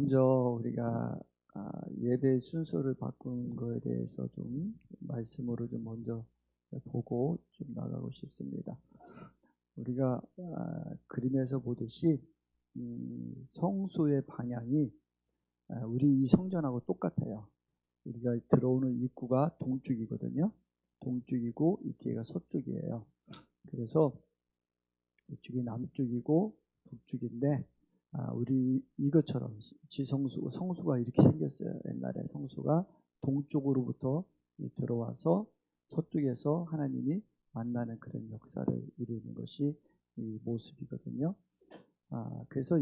먼저 우리가 예배 순서를 바꾼 거에 대해서 좀 말씀으로 좀 먼저 보고 좀 나가고 싶습니다. 우리가 그림에서 보듯이 성수의 방향이 우리 이 성전하고 똑같아요. 우리가 들어오는 입구가 동쪽이거든요. 동쪽이고 이쪽가 서쪽이에요. 그래서 이쪽이 남쪽이고 북쪽인데 우리 이것처럼 성수가 이렇게 생겼어요. 옛날에 성수가 동쪽으로부터 들어와서 서쪽에서 하나님이 만나는 그런 역사를 이루는 것이 이 모습이거든요. 그래서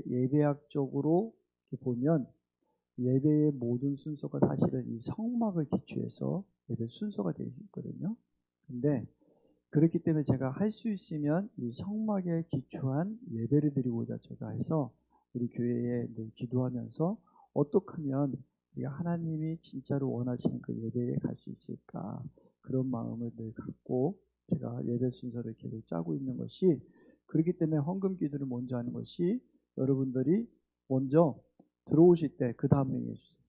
예배학적으로 보면 예배의 모든 순서가 사실은 이 성막을 기초해서 예배 순서가 되어 있거든요. 근데 그렇기 때문에 제가 할 수 있으면 이 성막에 기초한 예배를 드리고자 제가 해서 우리 교회에 늘 기도하면서 어떻게 하면 우리가 하나님이 진짜로 원하시는 그 예배에 갈 수 있을까, 그런 마음을 늘 갖고 제가 예배 순서를 계속 짜고 있는 것이, 그렇기 때문에 헌금 기도를 먼저 하는 것이, 여러분들이 먼저 들어오실 때 그 다음 얘기해 주세요.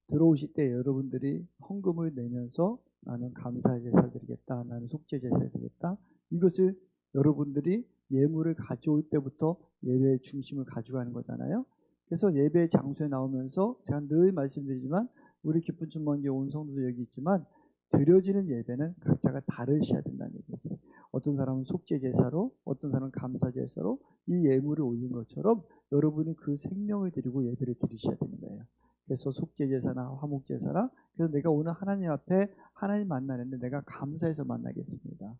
들어오실 때 여러분들이 헌금을 내면서 나는 감사의 제사 드리겠다, 나는 속죄 제사 드리겠다, 이것을 여러분들이 예물을 가져올 때부터 예배의 중심을 가져가는 거잖아요. 그래서 예배 장소에 나오면서 제가 늘 말씀드리지만, 우리 기쁜 충만교회 온 성도도 여기 있지만 드려지는 예배는 각자가 다르셔야 된다는 얘기죠. 어떤 사람은 속죄 제사로, 어떤 사람은 감사 제사로 이 예물을 올린 것처럼 여러분이 그 생명을 드리고 예배를 드리셔야 되는 거예요. 그래서 속죄제사나 화목제사나, 그래서 내가 오늘 하나님 앞에 하나님 만나는데 내가 감사해서 만나겠습니다.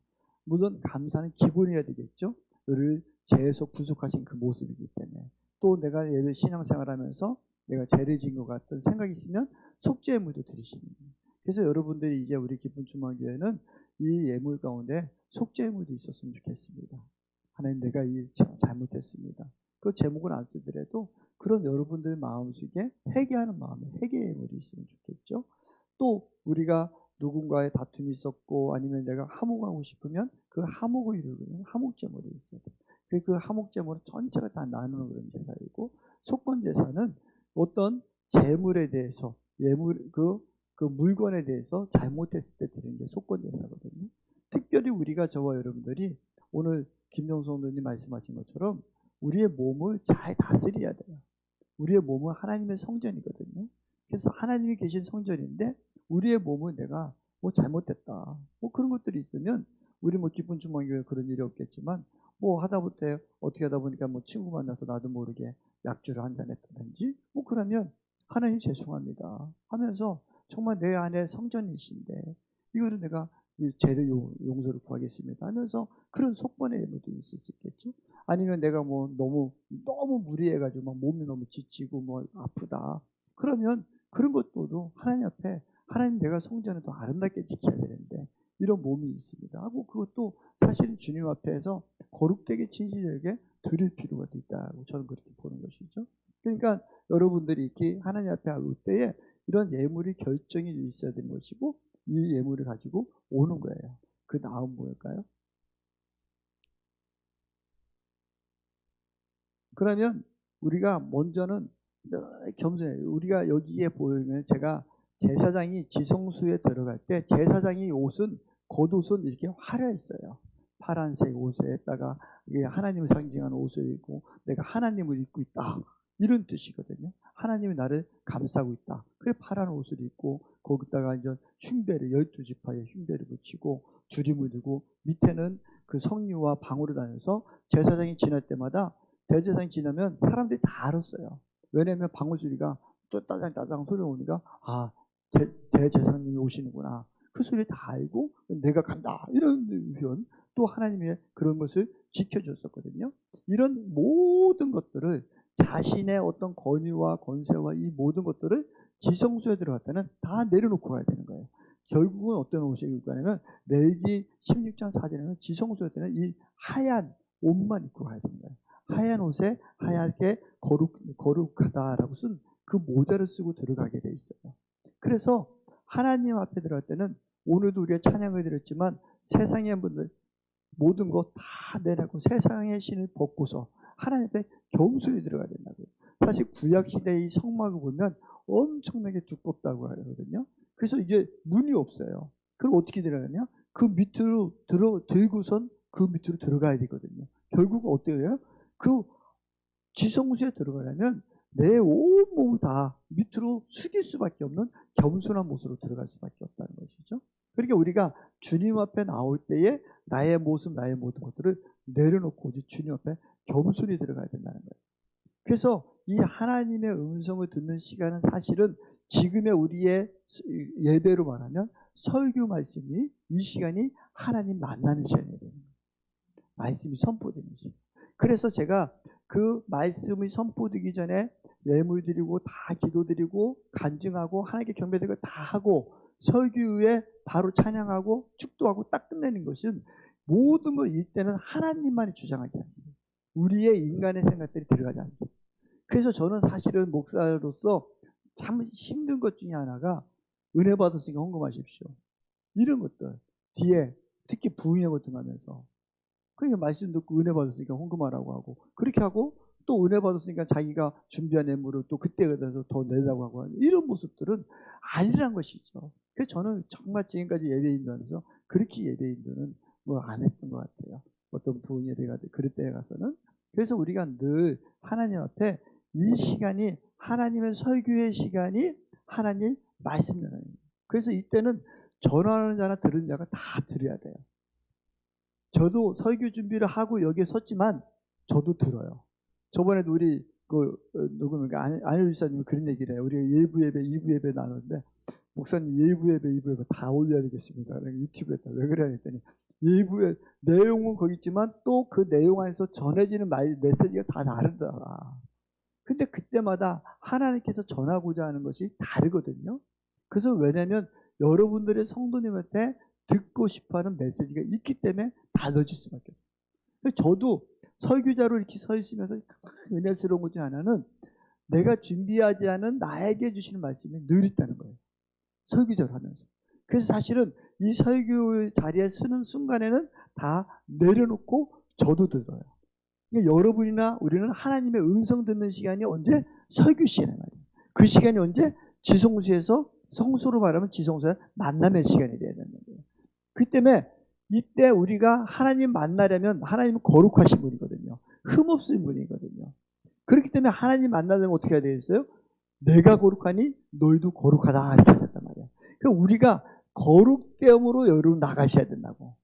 물론 감사는 기본이어야 되겠죠. 너를 죄에서 구속하신 그 모습이기 때문에. 또 내가 예배 신앙생활하면서 내가 죄를 지은 것 같은 생각이 있으면 속죄 예물도 드리시는 거예요. 그래서 여러분들이 이제 우리 기쁜 충만교회는 이 예물 가운데 속죄 예물도 있었으면 좋겠습니다. 하나님, 내가 잘못했습니다. 그 제목을 안 쓰더라도 그런 여러분들 마음속에 회개하는 마음에 회개의 예물이 있으면 좋겠죠. 또 우리가 누군가의 다툼이 있었고 아니면 내가 화목하고 싶으면 그 화목을 이루는 화목제물이 있어요. 그 화목제물은 전체가 다 나누는 그런 제사이고, 속건제사는 어떤 제물에 대해서 그 물건에 대해서 잘못했을 때 드리는 게 속건제사거든요. 특별히 우리가 저와 여러분들이 오늘 김정수 선생님 말씀하신 것처럼 우리의 몸을 잘 다스려야 돼요. 우리의 몸은 하나님의 성전이거든요. 그래서 하나님이 계신 성전인데 우리의 몸을 내가 잘못했다, 그런 것들이 있으면, 우리 기쁜 충만교회 그런 일이 없겠지만 하다못해 어떻게 하다 보니까 친구 만나서 나도 모르게 약주를 한잔 했다든지 그러면 하나님 죄송합니다 하면서 정말 내 안에 성전이신데 이거를 내가 죄를 용서를 구하겠습니다 하면서 그런 속번의 예물도 있을 수 있겠죠. 아니면 내가 너무 무리해가지고 몸이 너무 지치고 아프다, 그러면 그런 것도 하나님 앞에, 하나님 내가 성전을 더 아름답게 지켜야 되는데 이런 몸이 있습니다 하고, 그것도 사실은 주님 앞에서 거룩되게 진실하게 드릴 필요가 있다고 저는 그렇게 보는 것이죠. 그러니까 여러분들이 이렇게 하나님 앞에 올 때에 이런 예물이 결정이 있어야 되는 것이고, 이 예물을 가지고 오는 거예요. 그 다음 뭘까요? 그러면 우리가 먼저는 겸손해요. 우리가 여기에 보면, 제가 제사장이 지성소에 들어갈 때 제사장이 겉옷은 이렇게 화려했어요. 파란색 옷에다가 하나님을 상징하는 옷을 입고 내가 하나님을 입고 있다, 이런 뜻이거든요. 하나님이 나를 감싸고 있다. 그래 파란 옷을 입고 거기다가 이제 흉배를 12지파에 흉배를 붙이고 두림을 들고 밑에는 그 성류와 방울을 다녀서 제사장이 지날 때마다, 대제사장이 지나면 사람들이 다 알았어요. 왜냐하면 방울 소리가 또 따장따장 소리 오니까 대제사장님이 오시는구나, 그 소리 다 알고 내가 간다, 이런 표현. 또 하나님의 그런 것을 지켜줬었거든요. 이런 모든 것들을, 자신의 어떤 권위와 권세와 이 모든 것들을 지성소에 들어갈 때는 다 내려놓고 가야 되는 거예요. 결국은 어떤 옷을 입고 가냐면, 레위기 16장 4절에는 지성소에 때는 이 하얀 옷만 입고 가야 되는 거예요. 하얀 옷에 하얗게 거룩하다라고 쓴 그 모자를 쓰고 들어가게 돼 있어요. 그래서 하나님 앞에 들어갈 때는, 오늘도 우리가 찬양을 드렸지만 세상의 분들 모든 것 다 내려고 세상의 신을 벗고서 하나님 앞에 겸손히 들어가야 된다고요. 사실 구약시대의 성막을 보면 엄청나게 두껍다고 하거든요. 그래서 이제 문이 없어요. 그럼 어떻게 들어가냐? 그 밑으로 들고선 그 밑으로 들어가야 되거든요. 결국 어때요? 해그 지성소에 들어가려면 내 온몸을 다 밑으로 숙일 수밖에 없는 겸손한 모습으로 들어갈 수밖에 없다는 것이죠. 그러니까 우리가 주님 앞에 나올 때에 나의 모습, 나의 모든 것들을 내려놓고 주님 앞에 겸손히 들어가야 된다는 거예요. 그래서 이 하나님의 음성을 듣는 시간은 사실은 지금의 우리의 예배로 말하면 설교 말씀이 이 시간이 하나님 만나는 시간이에요. 말씀이 선포되는 시간. 그래서 제가 그 말씀이 선포되기 전에 예물 드리고 다 기도 드리고 간증하고 하나님께 경배드리고 다 하고 설교 후에 바로 찬양하고 축도하고 딱 끝내는 것은 모든 걸 이때는 하나님만이 주장하게 합니다. 우리의 인간의 생각들이 들어가지 않습니다. 그래서 저는 사실은 목사로서 참 힘든 것 중에 하나가 은혜 받았으니까 헌금하십시오. 이런 것들 뒤에 특히 부흥회를 통하면서 그러니까 말씀 듣고 은혜 받았으니까 헌금하라고 하고 그렇게 하고 또 은혜 받았으니까 자기가 준비한 예물을 또 그때에 대해서 더 내라고 하고 이런 모습들은 아니란 것이죠. 그래서 저는 정말 지금까지 예배인들에서 그렇게 예배인들은 뭐 안 했던 것 같아요. 어떤 부흥 예배가 그럴 때에 가서는. 그래서 우리가 늘 하나님 앞에 이 시간이 하나님의 설교의 시간이 하나님 말씀 전하는. 그래서 이때는 전하는 자나 들은 자가 다 들어야 돼요. 저도 설교 준비를 하고 여기에 섰지만 저도 들어요. 저번에도 우리 누구입니까? 안효주 사님이 그런 얘기를 해요. 우리가 예부 예배, 2부 예배 나누는데 목사님 예부 예배, 2부 예배 다 올려야 되겠습니까? 유튜브에다 왜 그래야 했더니 예부의 내용은 거기 있지만 또 그 내용 안에서 전해지는 메시지가 다 다르더라. 근데 그때마다 하나님께서 전하고자 하는 것이 다르거든요. 그래서 왜냐하면 여러분들의 성도님한테 듣고 싶어하는 메시지가 있기 때문에 달라질 수밖에 없어요. 저도 설교자로 이렇게 서 있으면서 은혜스러운 것 중 하나는 내가 준비하지 않은 나에게 주시는 말씀이 늘 있다는 거예요. 설교자로 하면서. 그래서 사실은 이 설교 자리에 서는 순간에는 다 내려놓고 저도 들어요. 그러니까 여러분이나 우리는 하나님의 음성 듣는 시간이 언제? 설교 시간에 말이에요. 그 시간이 언제? 지성소에서 성소로 말하면 지성소의 만남의 시간이 돼야 되는 거예요. 그 때문에 이때 우리가 하나님 만나려면 하나님은 거룩하신 분이거든요. 흠없으신 분이거든요. 그렇기 때문에 하나님 만나려면 어떻게 해야 되겠어요? 내가 거룩하니 너희도 거룩하다 이렇게 하셨단 말이에요. 그러니까 우리가 거룩됨으로 여러분 나가셔야 된다고.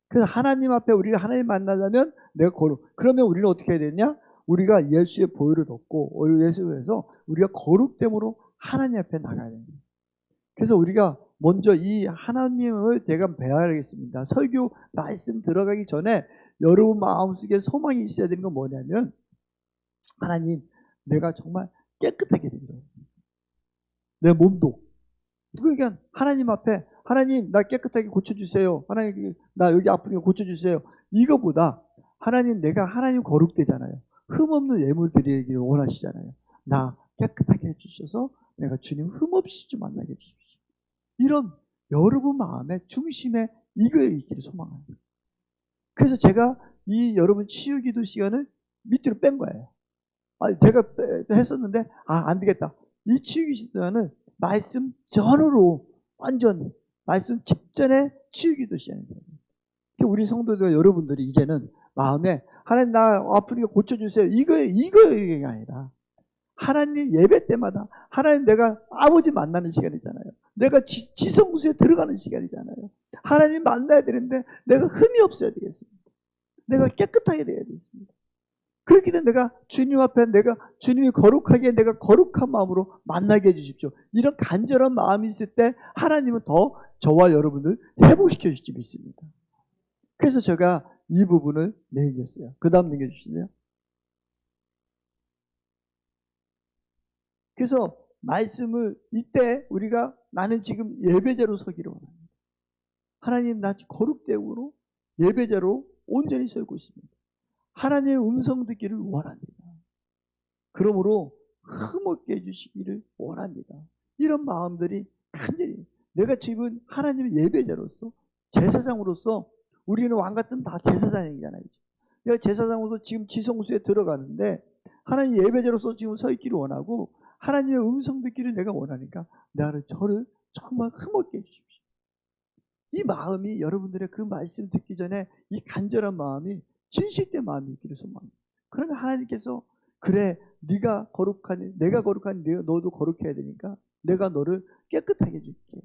그래서 하나님 앞에 우리가 하나님 만나려면 내가 그러면 우리는 어떻게 해야 되냐? 우리가 예수의 보혈을 얻고 예수에서 우리가 거룩됨으로 하나님 앞에 나가야 됩니다. 그래서 우리가 먼저 이 하나님을 제가 배워야겠습니다. 설교 말씀 들어가기 전에 여러분 마음속에 소망이 있어야 되는 건 뭐냐면 하나님 내가 정말 깨끗하게 되기를 내 몸도 그러니까 하나님 앞에 하나님 나 깨끗하게 고쳐주세요. 하나님 나 여기 아프니까 고쳐주세요. 이거보다 하나님 내가 하나님 거룩되잖아요. 흠없는 예물 드리기를 원하시잖아요. 나 깨끗하게 해주셔서 내가 주님 흠없이 좀 만나게 해주십시오. 이런 여러분 마음의 중심에 이거에 있기를 소망합니다. 그래서 제가 이 여러분 치유기도 시간을 밑으로 뺀 거예요. 제가 했었는데 안 되겠다. 이 치유기 시간은 말씀 전으로 완전 말씀 직전에 치유기도 시간입니다. 우리 성도들 여러분들이 이제는 마음에 하나님 나 아프니까 고쳐주세요. 이거가 아니라 하나님 예배 때마다 하나님 내가 아버지 만나는 시간이잖아요. 내가 지성소에 들어가는 시간이잖아요. 하나님 만나야 되는데 내가 흠이 없어야 되겠습니다. 내가 깨끗하게 돼야 되겠습니다. 그렇기 때문에 내가 주님 앞에 내가 주님이 거룩하게 내가 거룩한 마음으로 만나게 해주십시오. 이런 간절한 마음이 있을 때 하나님은 더 저와 여러분을 회복시켜 주실 줄 믿습니다. 그래서 제가 이 부분을 내겼어요. 그 다음 넘겨주시죠. 그래서 말씀을 이때 우리가 나는 지금 예배자로 서기를 원합니다. 하나님 나 거룩됨으로 예배자로 온전히 서고 있습니다. 하나님의 음성 듣기를 원합니다. 그러므로 흠없게 해주시기를 원합니다. 이런 마음들이 간절히 내가 지금 하나님의 예배자로서 제사장으로서 우리는 왕같은 다 제사장이잖아요. 내가 제사장으로서 지금 지성소에 들어가는데 하나님 예배자로서 지금 서 있기를 원하고 하나님의 음성 듣기를 내가 원하니까 저를 정말 흠없게 해주십시오. 이 마음이 여러분들의 그 말씀 듣기 전에 이 간절한 마음이 진실된 마음이 있기를 소망합니다. 그러면 하나님께서 그래 네가 거룩하니 내가 거룩하니 너도 거룩해야 되니까 내가 너를 깨끗하게 해줄게.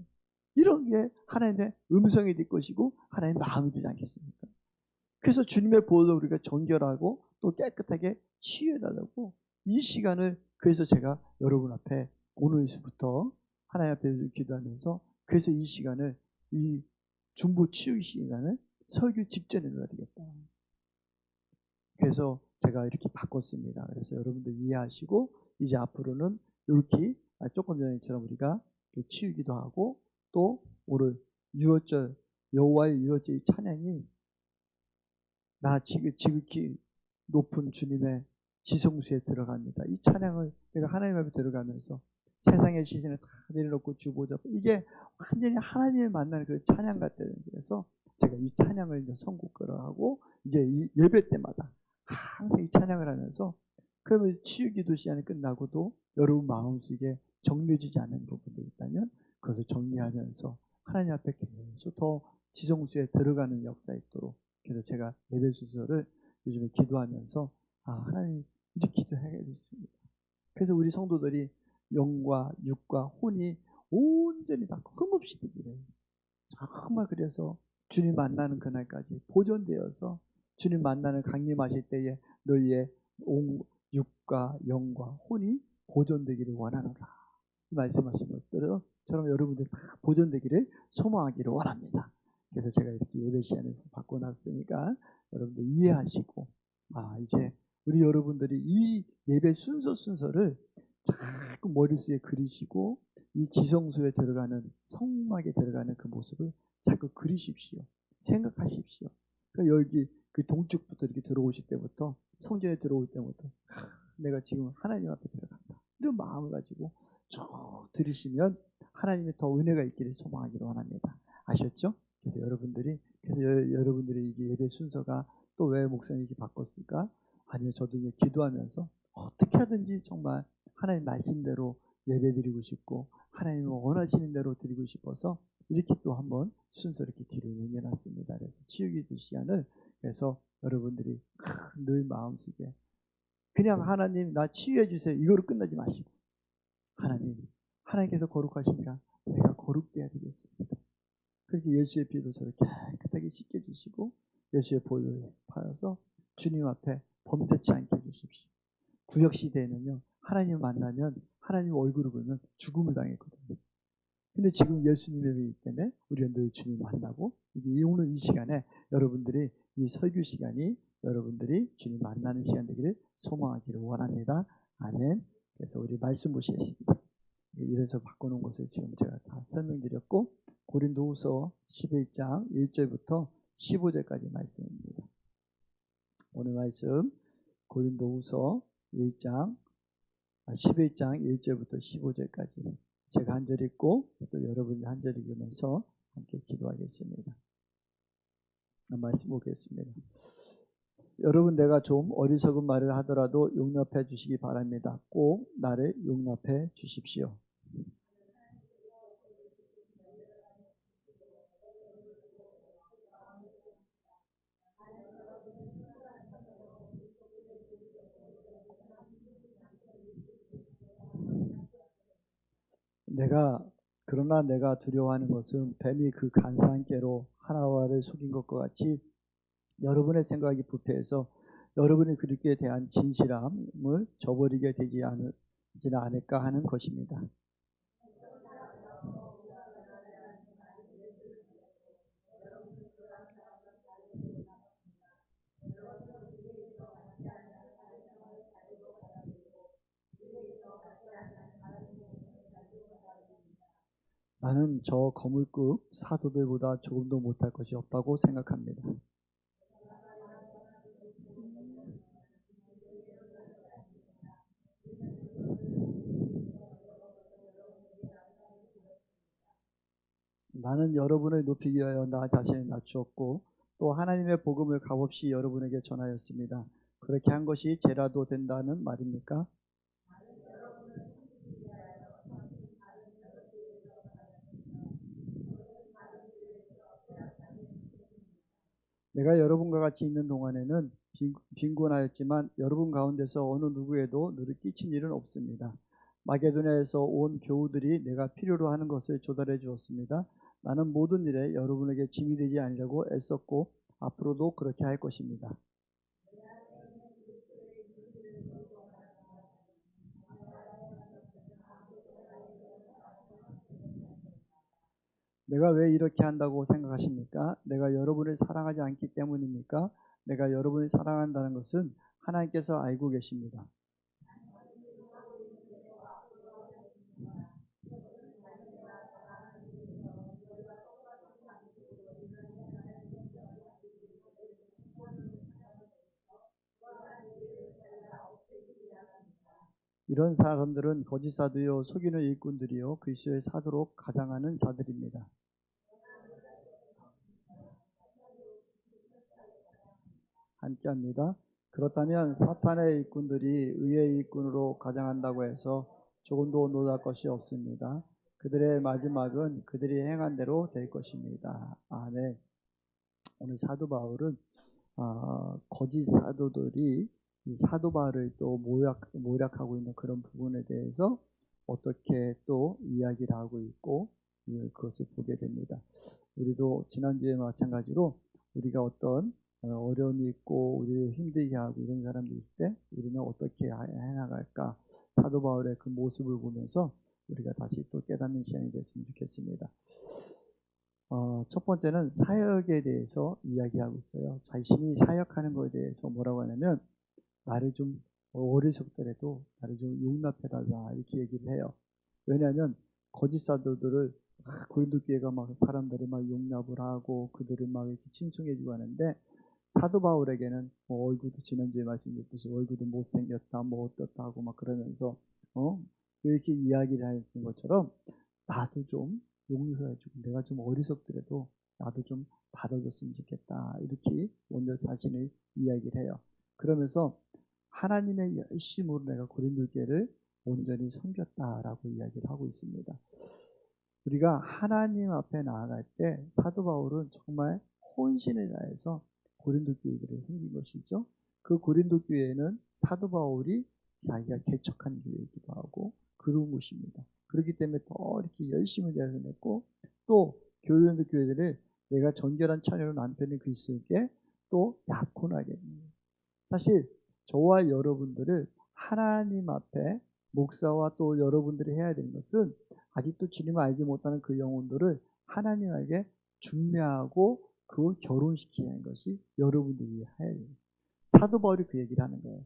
이런 게 하나님의 음성이 될 것이고 하나님의 마음이 되지 않겠습니까? 그래서 주님의 보혈로 우리가 정결하고 또 깨끗하게 치유해달라고 이 시간을 그래서 제가 여러분 앞에 오늘부터 하나님 앞에 기도하면서 그래서 이 시간을 이 중보 치유 시간을 설교 직전에 넣어야 되겠다. 그래서 제가 이렇게 바꿨습니다. 그래서 여러분들 이해하시고 이제 앞으로는 이렇게 조금 전에처럼 우리가 치유기도 하고 또 오늘 유월절 여호와의 유월절 이 찬양이 나 지극히 높은 주님의 지성소에 들어갑니다. 이 찬양을 내가 하나님 앞에 들어가면서 세상의 시선을 다 내려놓고 주보자. 이게 완전히 하나님을 만나는 그 찬양 같아요. 그래서 제가 이 찬양을 이제 선곡을 하고 이제 이 예배 때마다 항상 이 찬양을 하면서 그러면 치유기도 시간이 끝나고도 여러분 마음속에 정리해지지 않은 부분들이 있다면 그것을 정리하면서 하나님 앞에 계속 더 지성소에 들어가는 역사가 있도록 그래서 제가 예배 순서를 요즘에 기도하면서 하나님 이렇게 기도해야겠습니다. 그래서 우리 성도들이 영과 육과 혼이 온전히 다 흠없이 되기를 정말 그래서 주님 만나는 그날까지 보존되어서 주님 만나는 강림하실 때에 너희의 육과 영과 혼이 보존되기를 원하노라. 말씀하신 것들은 저는 여러분들 다 보존되기를 소망하기를 원합니다. 그래서 제가 이렇게 예배 시간을 바꿔놨으니까 여러분들 이해하시고 이제 우리 여러분들이 이 예배 순서를 자꾸 머릿속에 그리시고 이 지성소에 들어가는 성막에 들어가는 그 모습을 자꾸 그리십시오. 생각하십시오. 그러니까 여기 그 동쪽부터 이렇게 들어오실 때부터 성전에 들어올 때부터 내가 지금 하나님 앞에 들어간다. 이런 마음을 가지고 쭉 들으시면 하나님의 더 은혜가 있기를 소망하기를 원합니다. 아셨죠? 그래서 여러분들이 이게 예배 순서가 또 왜 목사님이 이렇게 바꿨을까? 아니요, 저도 이제 기도하면서 어떻게 하든지 정말 하나님 말씀대로 예배 드리고 싶고 하나님이 원하시는 대로 드리고 싶어서 이렇게 또 한번 순서 이렇게 뒤로 넘겨놨습니다. 그래서 치유기도 시간을 그래서 여러분들이 늘 마음속에 그냥 하나님 나 치유해 주세요 이거로 끝나지 마시고 하나님께서 거룩하시니까 내가 거룩해야 되겠습니다. 그렇게 예수의 피로 저를 깨끗하게 씻겨주시고 예수의 보혈을 팔아서 주님 앞에 범죄치 않게 해주십시오. 구역시대에는요 하나님 만나면 하나님 얼굴을 보면 죽음을 당했거든요. 근데 지금 예수님의 의이 때문에 우리가 늘 주님 만나고 오늘 이 시간에 여러분들이 이 설교 시간이 여러분들이 주님 만나는 시간 되기를 소망하기를 원합니다. 아멘. 그래서 우리 말씀 보시겠습니다. 이래서 바꿔놓은 것을 지금 제가 다 설명드렸고 고린도후서 11장 1절부터 15절까지 말씀입니다. 오늘 말씀 고린도후서 11장 1절부터 15절까지 제가 한 절 읽고 또 여러분이 한 절 읽으면서 함께 기도하겠습니다. 말씀 보겠습니다. 여러분 내가 좀 어리석은 말을 하더라도 용납해 주시기 바랍니다. 꼭 나를 용납해 주십시오. 그러나 내가 두려워하는 것은 뱀이 그 간사한 깨로 하나와를 속인 것과 같이 여러분의 생각이 부패해서 여러분의 그릇에 대한 진실함을 저버리게 되지 않을까 하는 것입니다. 나는 저 거물급 사도들보다 조금도 못할 것이 없다고 생각합니다. 나는 여러분을 높이기 위하여 나 자신을 낮추었고 또 하나님의 복음을 값없이 여러분에게 전하였습니다. 그렇게 한 것이 죄라도 된다는 말입니까? 내가 여러분과 같이 있는 동안에는 빈곤하였지만 여러분 가운데서 어느 누구에도 누를 끼친 일은 없습니다. 마게도냐에서 온 교우들이 내가 필요로 하는 것을 조달해 주었습니다. 나는 모든 일에 여러분에게 짐이 되지 아니라고 애썼고 앞으로도 그렇게 할 것입니다. 내가 왜 이렇게 한다고 생각하십니까? 내가 여러분을 사랑하지 않기 때문입니까? 내가 여러분을 사랑한다는 것은 하나님께서 알고 계십니다. 이런 사람들은 거짓 사도요 속이는 일꾼들이요 그리스도의 사도로 가장하는 자들입니다. 함께합니다. 그렇다면 사탄의 일꾼들이 의의 일꾼으로 가장한다고 해서 조금도 놀랄 것이 없습니다. 그들의 마지막은 그들이 행한 대로 될 것입니다. 네. 오늘 사도 바울은 거짓 사도들이 이 사도 바울을 또 모략하고 있는 그런 부분에 대해서 어떻게 또 이야기를 하고 있고 그것을 보게 됩니다. 우리도 지난주에 마찬가지로 우리가 어떤 어려움이 있고 우리를 힘들게 하고 이런 사람들이 있을 때 우리는 어떻게 해나갈까 사도 바울의 그 모습을 보면서 우리가 다시 또 깨닫는 시간이 됐으면 좋겠습니다. 첫 번째는 사역에 대해서 이야기하고 있어요. 자신이 사역하는 것에 대해서 뭐라고 하냐면 나를 좀 어리석더라도 나를 좀 용납해달라 이렇게 얘기를 해요. 왜냐하면 거짓 사도들을 고린도 교회가 막 사람들을 막 용납을 하고 그들을 막 이렇게 칭송해주고 하는데 사도 바울에게는 얼굴도 지난주에 말씀드렸듯이 얼굴도 못생겼다 뭐 어떻다 하고 막 그러면서 이렇게 이야기를 하는 것처럼 나도 좀 용서해주고 내가 좀 어리석더라도 나도 좀 받아줬으면 좋겠다 이렇게 먼저 자신의 이야기를 해요. 그러면서 하나님의 열심으로 내가 고린도 교회를 온전히 섬겼다라고 이야기를 하고 있습니다. 우리가 하나님 앞에 나아갈 때 사도 바울은 정말 혼신을 다해서 고린도 교회를 섬긴 것이죠. 그 고린도 교회는 사도 바울이 자기가 개척한 교회이기도 하고 그런 곳입니다. 그렇기 때문에 더 이렇게 열심히 내려냈고 또 고린도 교회들을 내가 정결한 처녀로 남편인 그리스도께 또 약혼하게 됩니다. 사실 저와 여러분들을 하나님 앞에 목사와 또 여러분들이 해야 되는 것은 아직도 주님을 알지 못하는 그 영혼들을 하나님에게 중매하고 그 결혼시키는 것이 여러분들이 해야 돼요. 사도 바울이 그 얘기를 하는 거예요.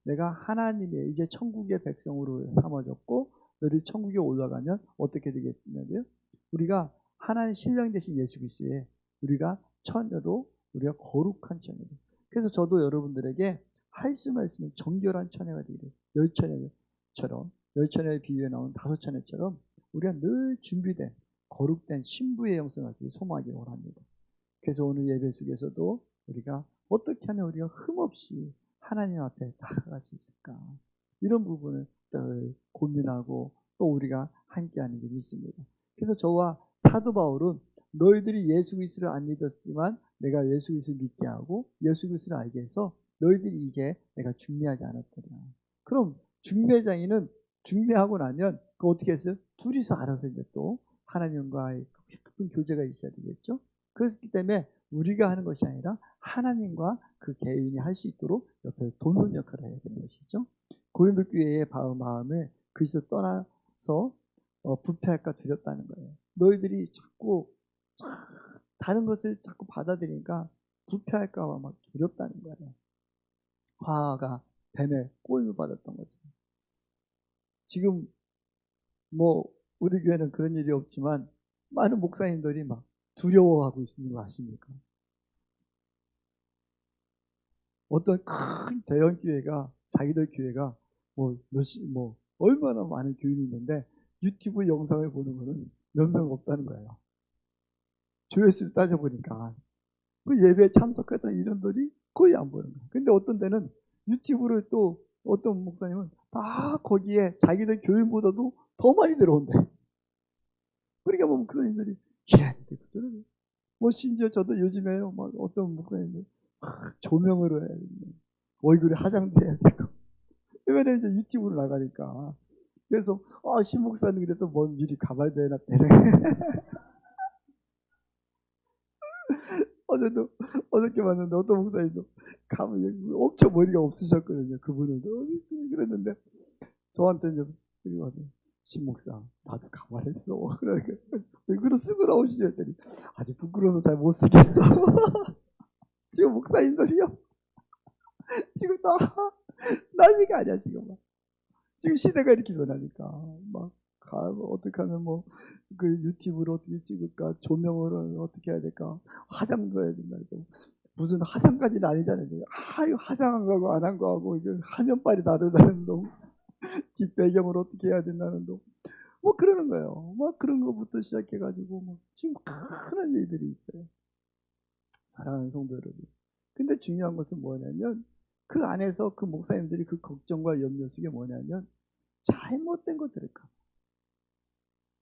내가 하나님의 이제 천국의 백성으로 삼아졌고 너희들이 천국에 올라가면 어떻게 되겠냐고요? 우리가 하나님 신령 대신 예수 그리스도에 우리가 처녀로 우리가 거룩한 처녀로. 그래서 저도 여러분들에게 할 수만 있으면 정결한 처녀가 되기를 열처녀처럼 열처녀의 비유에 나온 다섯 처녀처럼 우리가 늘 준비된 거룩된 신부의 영성을 갖기를 소망하기를 원합니다. 그래서 오늘 예배 속에서도 우리가 어떻게 하면 우리가 흠없이 하나님 앞에 나아갈 수 있을까 이런 부분을 고민하고 또 우리가 함께하는 게 있습니다. 그래서 저와 사도 바울은 너희들이 예수 그리스도를 안 믿었지만 내가 예수 그리스도를 믿게 하고 예수 그리스도를 알게 해서 너희들이 이제 내가 중매하지 않았더라. 그럼 중매장이는 중매하고 나면 그 어떻게 했어요? 둘이서 알아서 이제 또 하나님과의 깊은 교제가 있어야 되겠죠. 그렇기 때문에 우리가 하는 것이 아니라 하나님과 그 개인이 할 수 있도록 옆에 돕는 역할을 해야 되는 것이죠. 고린도 교회의 마음을 그리스도 떠나서 부패할까 두렵다는 거예요. 너희들이 자꾸 다른 것을 자꾸 받아들이니까 부패할까 봐 막 두렵다는 거예요. 화가 뱀에 꼬임을 받았던 거죠. 지금 뭐 우리 교회는 그런 일이 없지만 많은 목사님들이 막 두려워하고 있는 거 아십니까? 어떤 큰 대형 교회가 자기들 교회가 뭐 얼마나 많은 교인이 있는데 유튜브 영상을 보는 거는 몇 명 없다는 거예요. 조회수를 따져보니까 그 예배에 참석했던 인원들이 거의 안 보는 거야. 근데 어떤 데는 유튜브로 또 어떤 목사님은 다 거기에 자기들 교인보다도 더 많이 들어온대. 그러니까 뭐 목사님들이 기라도 되고 저러고 뭐 심지어 저도 요즘에요 막 어떤 목사님들 조명으로 해야 되는데 얼굴에 화장도 해야 되고 이번에 이제 유튜브로 나가니까 그래서 신 목사님 그래도 뭐 미리 가봐야 되나 때려. 어제도 어저께 봤는데 어떤 목사님도 가면 엄청 머리가 없으셨거든요. 그분은 그랬는데 저한테 이제 그리고 와서 신 목사 나도 가발했어. 그러니까 얼굴을 쓰고 나오시죠 했더니 아직 부끄러워서 잘 못 쓰겠어. 지금 목사님들이요. 지금 다 난리가 아니야 지금. 지금 시대가 이렇게 변하니까 막 어떻게 하면 뭐 그 유튜브로 어떻게 찍을까, 조명을 어떻게 해야 될까, 화장도 해야 된다. 무슨 화장까지는 아니잖아요. 화장 안 가고 안 한 거하고 이게 화면빨이 다르다는 놈, 뒷 배경을 어떻게 해야 된다는 놈, 뭐 그러는 거예요. 막 그런 거부터 시작해가지고 뭐 지금 많은 일들이 있어요. 사랑하는 성도 여러분. 근데 중요한 것은 뭐냐면 그 안에서 그 목사님들이 그 걱정과 염려 속에 뭐냐면 잘못된 거 들을까.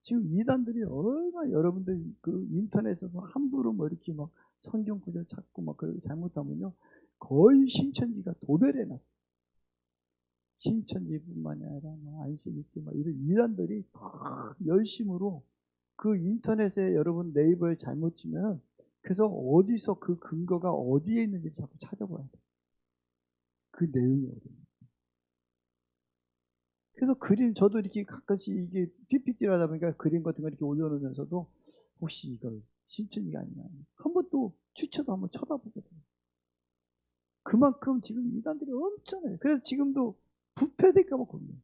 지금 이단들이 얼마나 여러분들 그 인터넷에서 함부로 뭐 이렇게 막 성경 구절 찾고 막 그렇게 잘못하면요 거의 신천지가 도배를 해놨어요. 신천지뿐만이 아니라 뭐 안식일교 막 이런 이단들이 다 열심으로 그 인터넷에 여러분 네이버에 잘못 치면 그래서 어디서 그 근거가 어디에 있는지 자꾸 찾아봐야 돼. 그 내용이 어디냐. 그래서 그림 저도 이렇게 가끔씩 이게 PPT를 하다 보니까 그림 같은 거 이렇게 올려놓으면서도 혹시 이걸 신천지가 아니냐 한번 또 추천도 한번 쳐다보게 돼요. 그만큼 지금 이단들이 엄청나요. 그래서 지금도 부패될까봐 고민해요.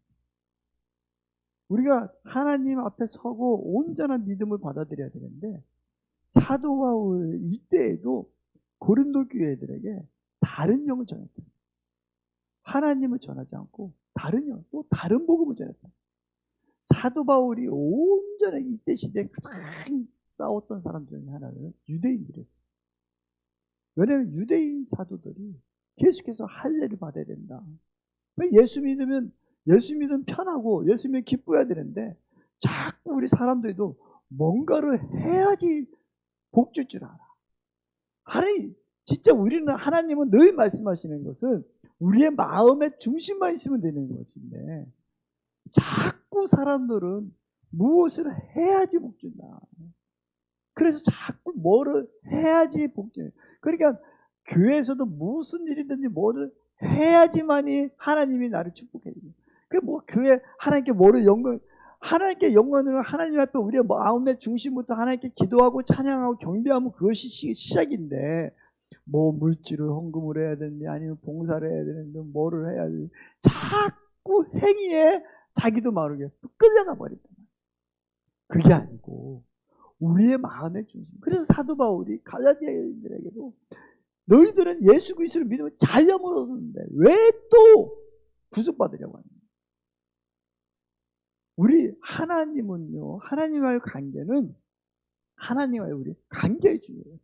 우리가 하나님 앞에 서고 온전한 믿음을 받아들여야 되는데 사도 바울 이때에도 고린도 교회들에게 다른 영을 전했다. 하나님을 전하지 않고 다른 영, 또 다른 복음을 전했다. 사도 바울이 온전히 이때 시대에 가장 싸웠던 사람 중에 하나는 유대인들이었어요. 왜냐하면 유대인 사도들이 계속해서 할례를 받아야 된다. 예수 믿으면 편하고 예수 믿으면 기뻐야 되는데 자꾸 우리 사람들도 뭔가를 해야지 복 줄 줄 알아. 아니 진짜 우리는 하나님은 늘 말씀하시는 것은 우리의 마음의 중심만 있으면 되는 것인데 자꾸 사람들은 무엇을 해야지 복 준다. 그래서 자꾸 뭐를 해야지 복 준다. 그러니까 교회에서도 무슨 일이든지 뭐를 해야지만이 하나님이 나를 축복해 주는. 그 뭐 교회 하나님께 뭐를 하나님께 영광을 하나님 앞에 우리의 마음의 중심부터 하나님께 기도하고 찬양하고 경배하면 그것이 시작인데 뭐 물질을 헌금을 해야 되는지 아니면 봉사를 해야 되는지 뭐를 해야 되는지 자꾸 행위에 자기도 모르게 끌려가 버린다. 그게 아니고 우리의 마음의 중심. 그래서 사도 바울이 갈라디아인들에게도 너희들은 예수 그리스도를 믿으면 자유함을 얻었는데 왜 또 구속받으려고 하냐. 우리 하나님은요. 하나님과의 관계는 하나님과의 우리 관계의 중요해요.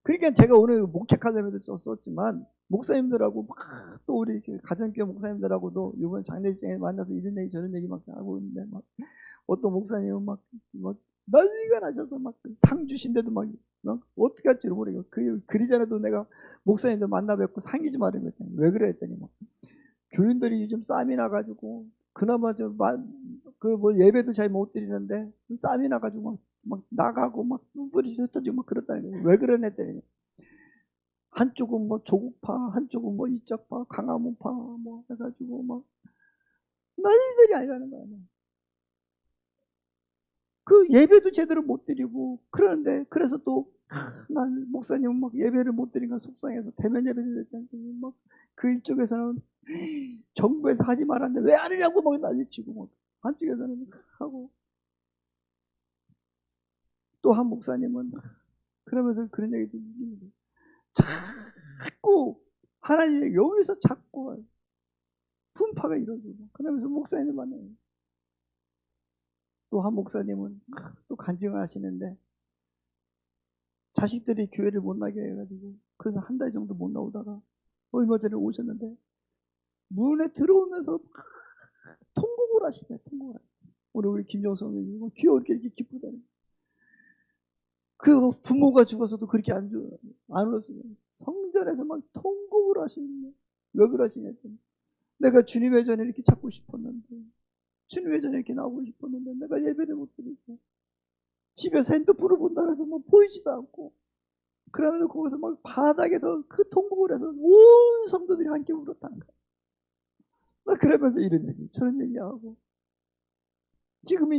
그러니까 제가 오늘 목회카자에도 썼지만 목사님들하고 막 또 우리 가정교회 목사님들하고도 이번 장례식에 만나서 이런 얘기 저런 얘기 막 하고 있는데 막 어떤 목사님은 막 난리가 나셔서 막 상 주신데도 막 어떻게 할지 모르겠고 그리 전에도 내가 목사님들 만나 뵙고 상의 좀 하려고 했더니 왜 그래 했더니 막 교인들이 요즘 쌈이 나가지고 그나마 그 뭐 예배도 잘 못 드리는데 쌈이 나가지고 막 나가고 막 뿔이 흩어지고 막 그렇다는 거예요. 왜 그러냐 했더니 한쪽은 뭐 조국파, 한쪽은 뭐 이쪽파, 강화문파 뭐 해가지고 막 난리들이 아니라는 거야. 그 예배도 제대로 못 드리고 그러는데 그래서 또 난 목사님 막 예배를 못 드리니까 속상해서 대면 예배를 드렸더니 막 그 일쪽에서는 정부에서 하지 말았는데 왜 안 하냐고 막 난리치고 막 한쪽에서는 하고 또 한 목사님은 그러면서 그런 얘기 듣는 거예요. 자꾸 하나님 여기서 자꾸 분파가 이루어지고 그러면서 목사님을 만나요. 또 한 목사님은 또 간증을 하시는데 자식들이 교회를 못 나게 해가지고 그 한 달 정도 못 나오다가 얼마 전에 오셨는데 문에 들어오면서 통곡을 하시네. 통곡을 하시네. 오늘 우리 김정수 선생님 귀여워 이렇게 기쁘다니. 그 부모가 죽어서도 그렇게 안 울었어요. 성전에서 막 통곡을 하시는데 왜 그러시냐 했더니 내가 주님의 전에 이렇게 찾고 싶었는데 주님의 전에 이렇게 나오고 싶었는데 내가 예배를 못 드리고 집에서 핸드폰을 본다 해서 뭐 보이지도 않고 그러면서 거기서 막 바닥에서 그 통곡을 해서 온 성도들이 함께 울었다는 거야. 나 그러면서 이런 얘기 저런 얘기하고 지금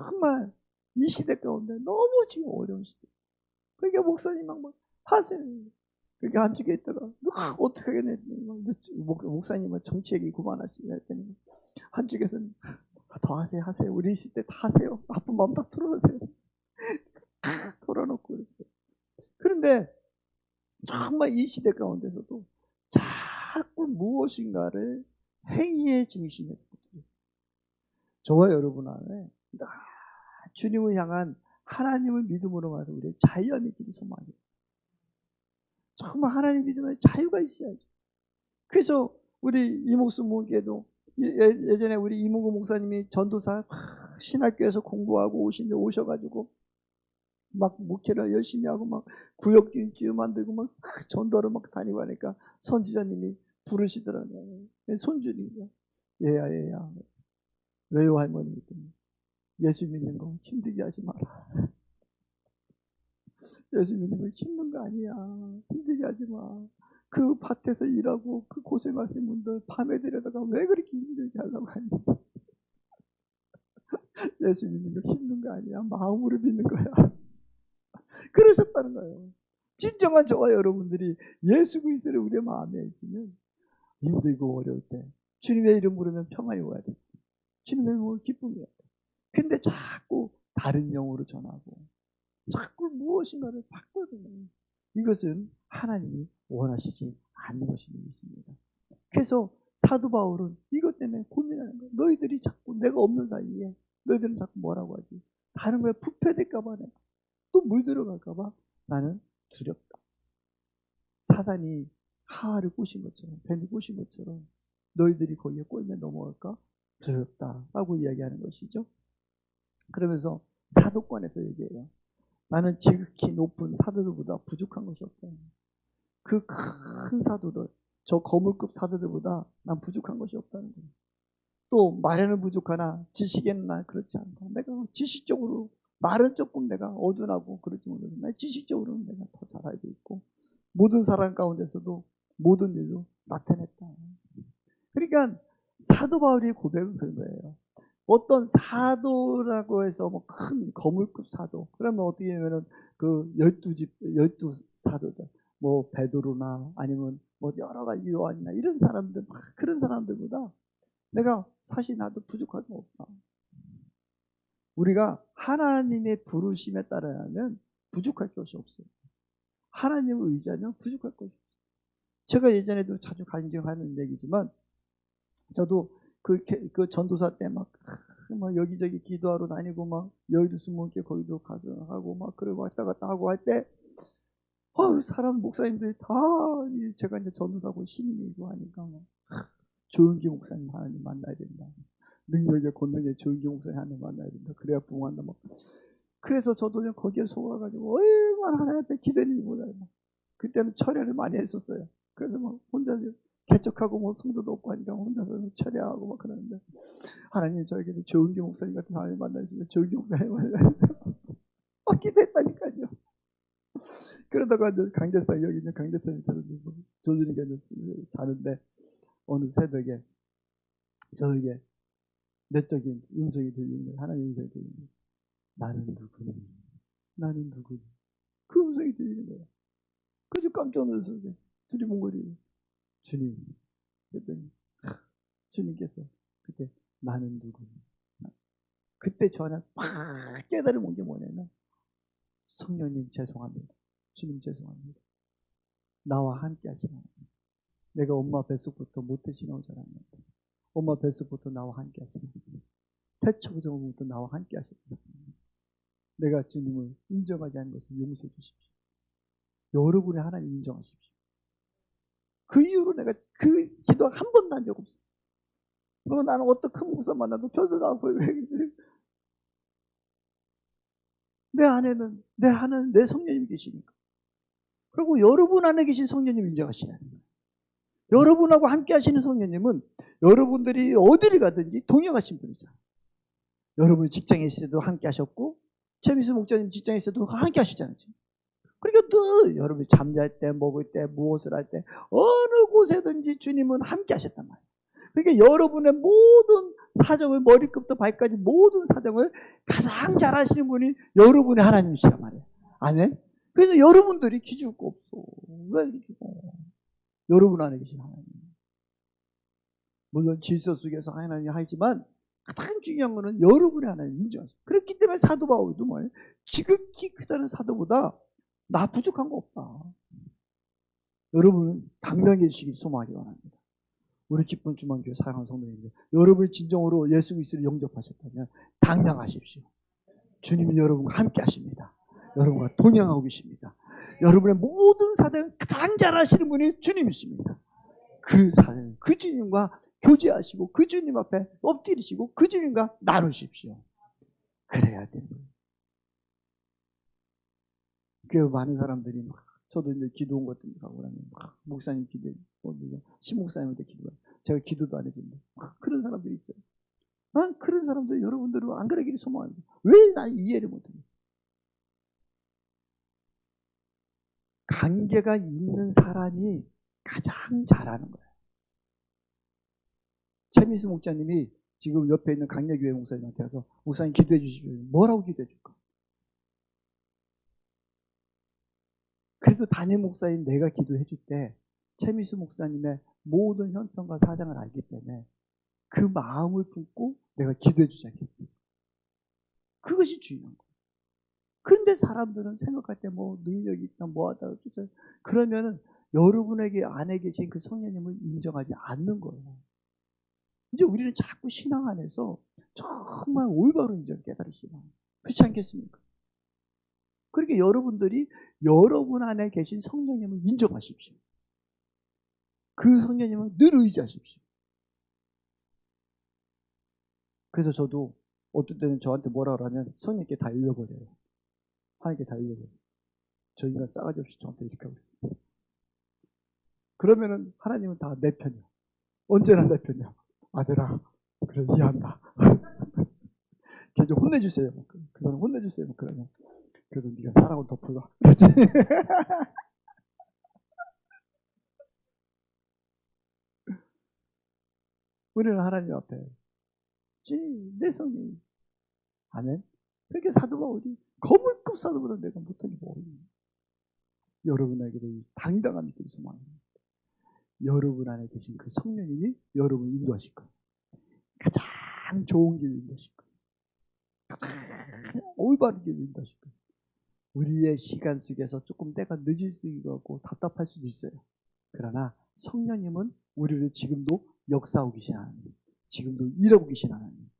정말 이 시대 가운데 너무 지금 어려운 시대. 그러니까 목사님 막 하세요. 그렇게 한쪽에 있다가 어떻게 하겠네. 목사님은 정치 얘기 그만하시냐 했더니 한쪽에서는 더 하세요. 우리 있을 때 다 하세요. 아픈 마음 다 털어놓으세요. 털어놓고 이렇게. 그런데 정말 이 시대 가운데서도 자꾸 무엇인가를 행위의 중심에서 저와 여러분 안에 주님을 향한 하나님을 믿음으로 말해서 우리의 자유함이 길이 소망이에요. 정말 하나님 믿음에 자유가 있어야죠. 그래서 우리 이목수 목에도 예전에 우리 이문구 목사님이 전도사 신학교에서 공부하고 오셔가지고 막 목회를 열심히 하고 막 구역기도 만들고 막 전도를 막 다니고 하니까 선지자님이 부르시더라고요. 손주니까 얘야 왜요 할머니? 예수 믿는 거 힘들게 하지 마라. 예수 믿는 거 힘든 거 아니야. 힘들게 하지 마. 그 밭에서 일하고 그 고생하신 분들 밤에 데려다가 왜 그렇게 힘들게 하려고 하니? 예수 믿는 거 힘든 거 아니야. 마음으로 믿는 거야. 그러셨다는 거예요. 진정한 저와 여러분들이 예수 그리스도를 우리의 마음에 있으면 힘들고 어려울 때 주님의 이름 부르면 평안이 와야 돼. 주님의 이름으로 기쁨이 와야 돼. 근데 자꾸 다른 영으로 전하고 자꾸 무엇인가를 바꿔주는 이것은 하나님이 원하시지 않는 것이 있습니다. 그래서 사도 바울은 이것 때문에 고민하는 거예요. 너희들이 자꾸 내가 없는 사이에 너희들은 자꾸 뭐라고 하지? 다른 거에 부패될까봐 또 물들어갈까봐 나는 두렵다. 사단이 하하를 꼬신 것처럼 뱀이 꼬신 것처럼 너희들이 거기에 꼴면 넘어갈까 두렵다라고 이야기하는 것이죠. 그러면서 사도권에서 얘기해요. 나는 지극히 높은 사도들보다 부족한 것이 없다. 그 큰 사도들, 저 거물급 사도들보다 난 부족한 것이 없다는 거예요. 또 말에는 부족하나 지식에는 난 그렇지 않다. 내가 지식적으로 말은 조금 내가 어둔하고 그렇지 못하지만 지식적으로는 내가 더 잘 알고 있고 모든 사람 가운데서도 모든 일로 나타냈다. 그러니까 사도 바울의 고백은 그런 거예요. 어떤 사도라고 해서 뭐 큰 거물급 사도. 그러면 어떻게 하면은 그 12 사도들. 뭐 베드로나 아니면 뭐 여러 가지 요한이나 이런 사람들, 그런 사람들보다 내가 사실 나도 부족한 거 없다. 우리가 하나님의 부르심에 따라야면 부족할 것이 없어요. 하나님을 의지하면 부족할 것이 없어요. 제가 예전에도 자주 간증하는 얘기지만 저도 그 전도사 때 막 여기저기 기도하러 다니고 막 여의도 수목회 거기도 가서 하고 막 그러고 왔다 갔다 하고 할 때 사람 목사님들이 다 제가 이제 전도사고 신임이고 하니까 조은기 목사님 하나님 만나야 된다. 능력의 권능의 조은기 목사님 하나님 만나야 된다. 그래야 부흥한다. 막 그래서 저도 그냥 거기에 속아가지고 얼마나 하나님 앞에 기도했는지 몰라요. 그때는 철야를 많이 했었어요. 그래서 막 혼자 개척하고 뭐 성도도 없고 하니까 혼자서 철야하고 막 그러는데 하나님 저에게도 조은기 목사님 같은 하나님 만나주시면 조은기 목사님 막 기도했다니까요. 그러다가 이제 강대상 여기 있는 강대상이 들어주고 조준이가 자는데 어느 새벽에 저에게 내적인 음성이 들리는 거예요. 하나님 음성이 들리는 거예요. 나는 누구니? 나는 누구니? 그 음성이 들리는 거예요. 그래서 깜짝 놀라서 두리뭉거리 주님 그랬더니 주님께서 그때 나는 누구니? 그때 저는 팍 깨달음 온 게 뭐냐면 성령님 죄송합니다. 주님 죄송합니다. 나와 함께 하시나. 내가 엄마 뱃속부터 모태신 오자랍니다. 엄마 뱃속부터 나와 함께 하시나. 태초부터 나와 함께 하시나. 내가 주님을 인정하지 않는 것을 용서해 주십시오. 여러분의 하나님 인정하십시오. 그 이후로 내가 그 기도 한 번도 한 적 없어. 그리고 나는 어떤 큰 목사 만나도 표정하고 내 안에는 내 성령님이 계시니까. 그리고 여러분 안에 계신 성령님 인정하시라는 거예요. 여러분하고 함께 하시는 성령님은 여러분들이 어디를 가든지 동행하신 분이잖아요. 여러분이 직장에 있을 때도 함께 하셨고, 최미수 목사님 직장에 있을 때도 함께 하시잖아요. 그러니까 늘 여러분이 잠잘 때, 먹을 때, 무엇을 할 때, 어느 곳에든지 주님은 함께 하셨단 말이에요. 그러니까 여러분의 모든 사정을, 머리끝부터 발까지 모든 사정을 가장 잘 아시는 분이 여러분의 하나님이시란 말이에요. 아멘? 그래서 여러분들이 기죽을 거 없어. 왜 기죽어? 여러분 안에 계신 하나님. 물론 질서 속에서 하나님이 하지만 가장 중요한 거는 여러분의 하나님 인정하세요. 그렇기 때문에 사도 바울도 뭐예요? 지극히 크다는 사도보다 나 부족한 거 없다. 여러분은 당당해지시길 소망하기 바랍니다. 우리 기쁜 주만교회 사랑하는 성도님들, 여러분이 진정으로 예수 그리스도를 영접하셨다면 당당하십시오. 주님이 여러분과 함께 하십니다. 여러분과 동행하고 계십니다. 여러분의 모든 사정을 가장 잘 아시는 분이 주님이십니다. 그 사정, 그 주님과 교제하시고 그 주님 앞에 엎드리시고 그 주님과 나누십시오. 그래야 되는 거예요. 그 많은 사람들이 막, 저도 이제 기도 온 것들 가고 그러면 막 목사님 기도해, 신목사님한테 기도해. 제가 기도도 안 해준다. 그런 사람들이 있어요. 난 그런 사람들 여러분들은 안 그러기를 소망합니다. 왜 난 이해를 못해요? 관계가 있는 사람이 가장 잘하는 거예요. 최미수 목사님이 지금 옆에 있는 강례교회 목사님한테 가서 목사님 기도해 주십시오. 뭐라고 기도해 줄까? 그래도 담임 목사인 내가 기도해 줄 때 최미수 목사님의 모든 형편과 사정을 알기 때문에 그 마음을 품고 내가 기도해 주지 않겠습니까? 그것이 중요한 거예요. 그런데 사람들은 생각할 때 뭐 능력이 있다, 뭐 하다, 그러면은 여러분에게 안에 계신 그 성령님을 인정하지 않는 거예요. 이제 우리는 자꾸 신앙 안에서 정말 올바른 인정 깨달으시라. 그렇지 않겠습니까? 그렇게 여러분들이 여러분 안에 계신 성령님을 인정하십시오. 그 성령님을 늘 의지하십시오. 그래서 저도 어떤 때는 저한테 뭐라 그러면 성령님께 다 잃어버려요. 하나님께 다 잃어버려요. 저 인간 싸가지 없이 저한테 이렇게 하고 있어요. 그러면은 하나님은 다 내 편이야. 언제나 내 편이야. 아들아, 그래 이해한다. 걔 좀 혼내주세요. 그러면 혼내주세요. 그러면 그래도 네가 사랑을 덮어라. 그렇지? 우리는 하나님 앞에 내 성이 아멘. 그렇게 사도 바울이 거물급 사도보다 내가 못한 게 뭐 있니? 여러분에게도 당당한 믿음이 소망합니다. 여러분 안에 계신 그 성령님이 여러분 인도하실 거예요. 가장 좋은 길을 인도하실 거예요. 가장 올바른 길을 인도하실 거예요. 우리의 시간 속에서 조금 때가 늦을 수도 있고 답답할 수도 있어요. 그러나 성령님은 우리를 지금도 역사하고 계신 하나님, 지금도 일하고 계신 하나님,